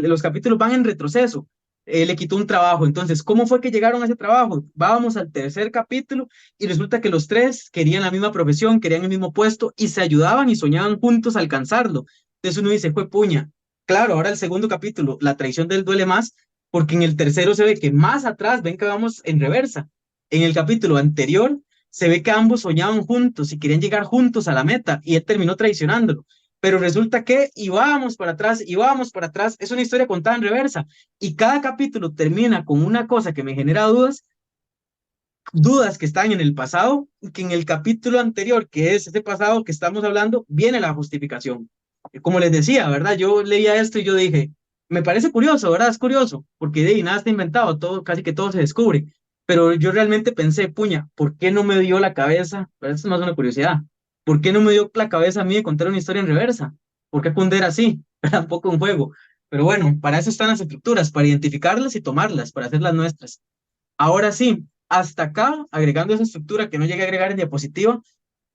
los capítulos van en retroceso. Le quitó un trabajo. Entonces, ¿cómo fue que llegaron a ese trabajo? Vamos al tercer capítulo y resulta que los tres querían la misma profesión, querían el mismo puesto y se ayudaban y soñaban juntos alcanzarlo. Entonces uno dice, fue puña. Claro, ahora el segundo capítulo, la traición del duele más, porque en el tercero se ve que más atrás, ven que vamos en reversa. En el capítulo anterior se ve que ambos soñaban juntos y querían llegar juntos a la meta y él terminó traicionándolo. Pero resulta que íbamos para atrás, íbamos para atrás. Es una historia contada en reversa y cada capítulo termina con una cosa que me genera dudas, dudas que están en el pasado y que en el capítulo anterior, que es ese pasado que estamos hablando, viene la justificación. Como les decía, ¿verdad? Yo leía esto y yo dije, me parece curioso, ¿verdad? Es curioso, porque de ahí nada está inventado, todo, casi que todo se descubre. Pero yo realmente pensé, puña, ¿por qué no me dio la cabeza? Pero esto es más una curiosidad. ¿Por qué no me dio la cabeza a mí de contar una historia en reversa? ¿Por qué Ponder así? Era un poco un juego. Pero bueno, para eso están las estructuras, para identificarlas y tomarlas, para hacerlas nuestras. Ahora sí, hasta acá, agregando esa estructura que no llegué a agregar en diapositiva,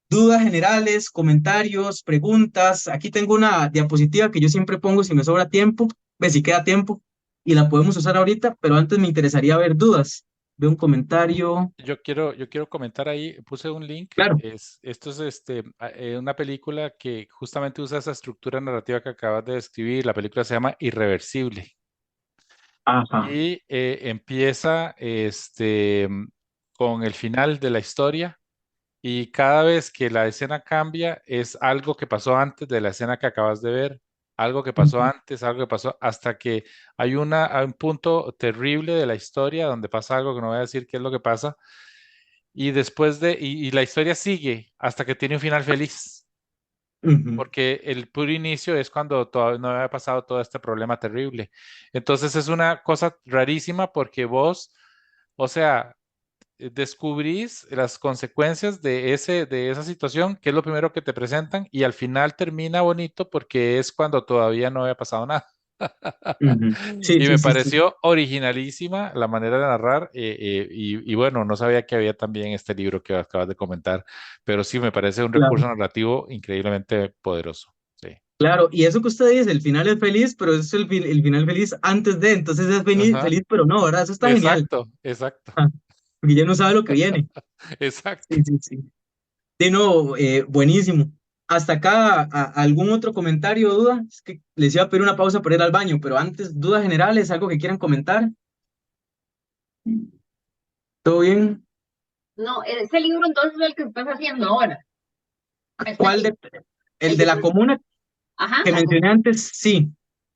dudas generales, comentarios, preguntas. Aquí tengo una diapositiva que yo siempre pongo si me sobra tiempo, ve si queda tiempo, y la podemos usar ahorita, pero antes me interesaría ver dudas. Veo un comentario. Yo quiero comentar ahí, puse un link, Claro. esto es una película que justamente usa esa estructura narrativa que acabas de describir. La película se llama Irreversible Ajá. y empieza con el final de la historia y cada vez que la escena cambia es algo que pasó antes de la escena que acabas de ver, algo que pasó Ujú, antes, algo que pasó, hasta que hay un punto terrible de la historia donde pasa algo que no voy a decir qué es lo que pasa, y y la historia sigue hasta que tiene un final feliz, ujú, porque el puro inicio es cuando todavía no había pasado todo este problema terrible. Entonces es una cosa rarísima porque vos, o sea, descubrís las consecuencias de esa situación, que es lo primero que te presentan, y al final termina bonito porque es cuando todavía no había pasado nada. ujú. Sí, Y sí, me sí, sí. pareció originalísima la manera de narrar, y bueno, no sabía que había también este libro que acabas de comentar, pero sí me parece un Claro, recurso narrativo increíblemente poderoso. Sí. claro. Y eso que usted dice, el final es feliz, pero es el final feliz antes de, entonces es Ajá. feliz, pero no, ¿verdad? Eso está genial. Exacto, exacto, Ah, porque ya no sabe lo que viene. exacto. Sí, sí, sí. De nuevo, buenísimo. Hasta acá, ¿algún otro comentario o duda? Es que les iba a pedir una pausa para ir al baño, pero antes, dudas generales, algo que quieran comentar. ¿Todo bien? No, ese libro entonces es el que estás haciendo ahora. ¿Cuál de, el El de que la estás, comuna ajá, que mencioné antes? Sí,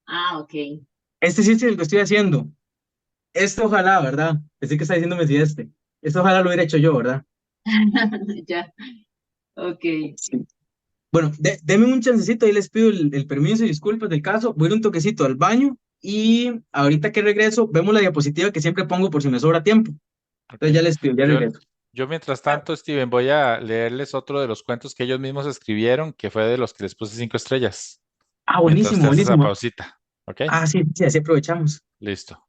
Ah, ok. este sí es el que estoy haciendo. Este ojalá, ¿verdad? Pensé que está diciéndome si este. Este ojalá lo hubiera hecho yo, ¿verdad? Ya, ok. Sí. Bueno, deme un chancecito, ahí les pido el permiso y disculpas del caso. Voy a ir un toquecito al baño y ahorita que regreso, vemos la diapositiva que siempre pongo por si me sobra tiempo. Ok. Entonces ya les pido, ya Yo, regreso. yo mientras tanto, Steven, voy a leerles otro de los cuentos que ellos mismos escribieron, que fue de los que les puse 5 estrellas, Ah, mientras buenísimo, te haces esa buenísimo. pausita. ¿Ok? Ah, sí, sí, así aprovechamos. Listo.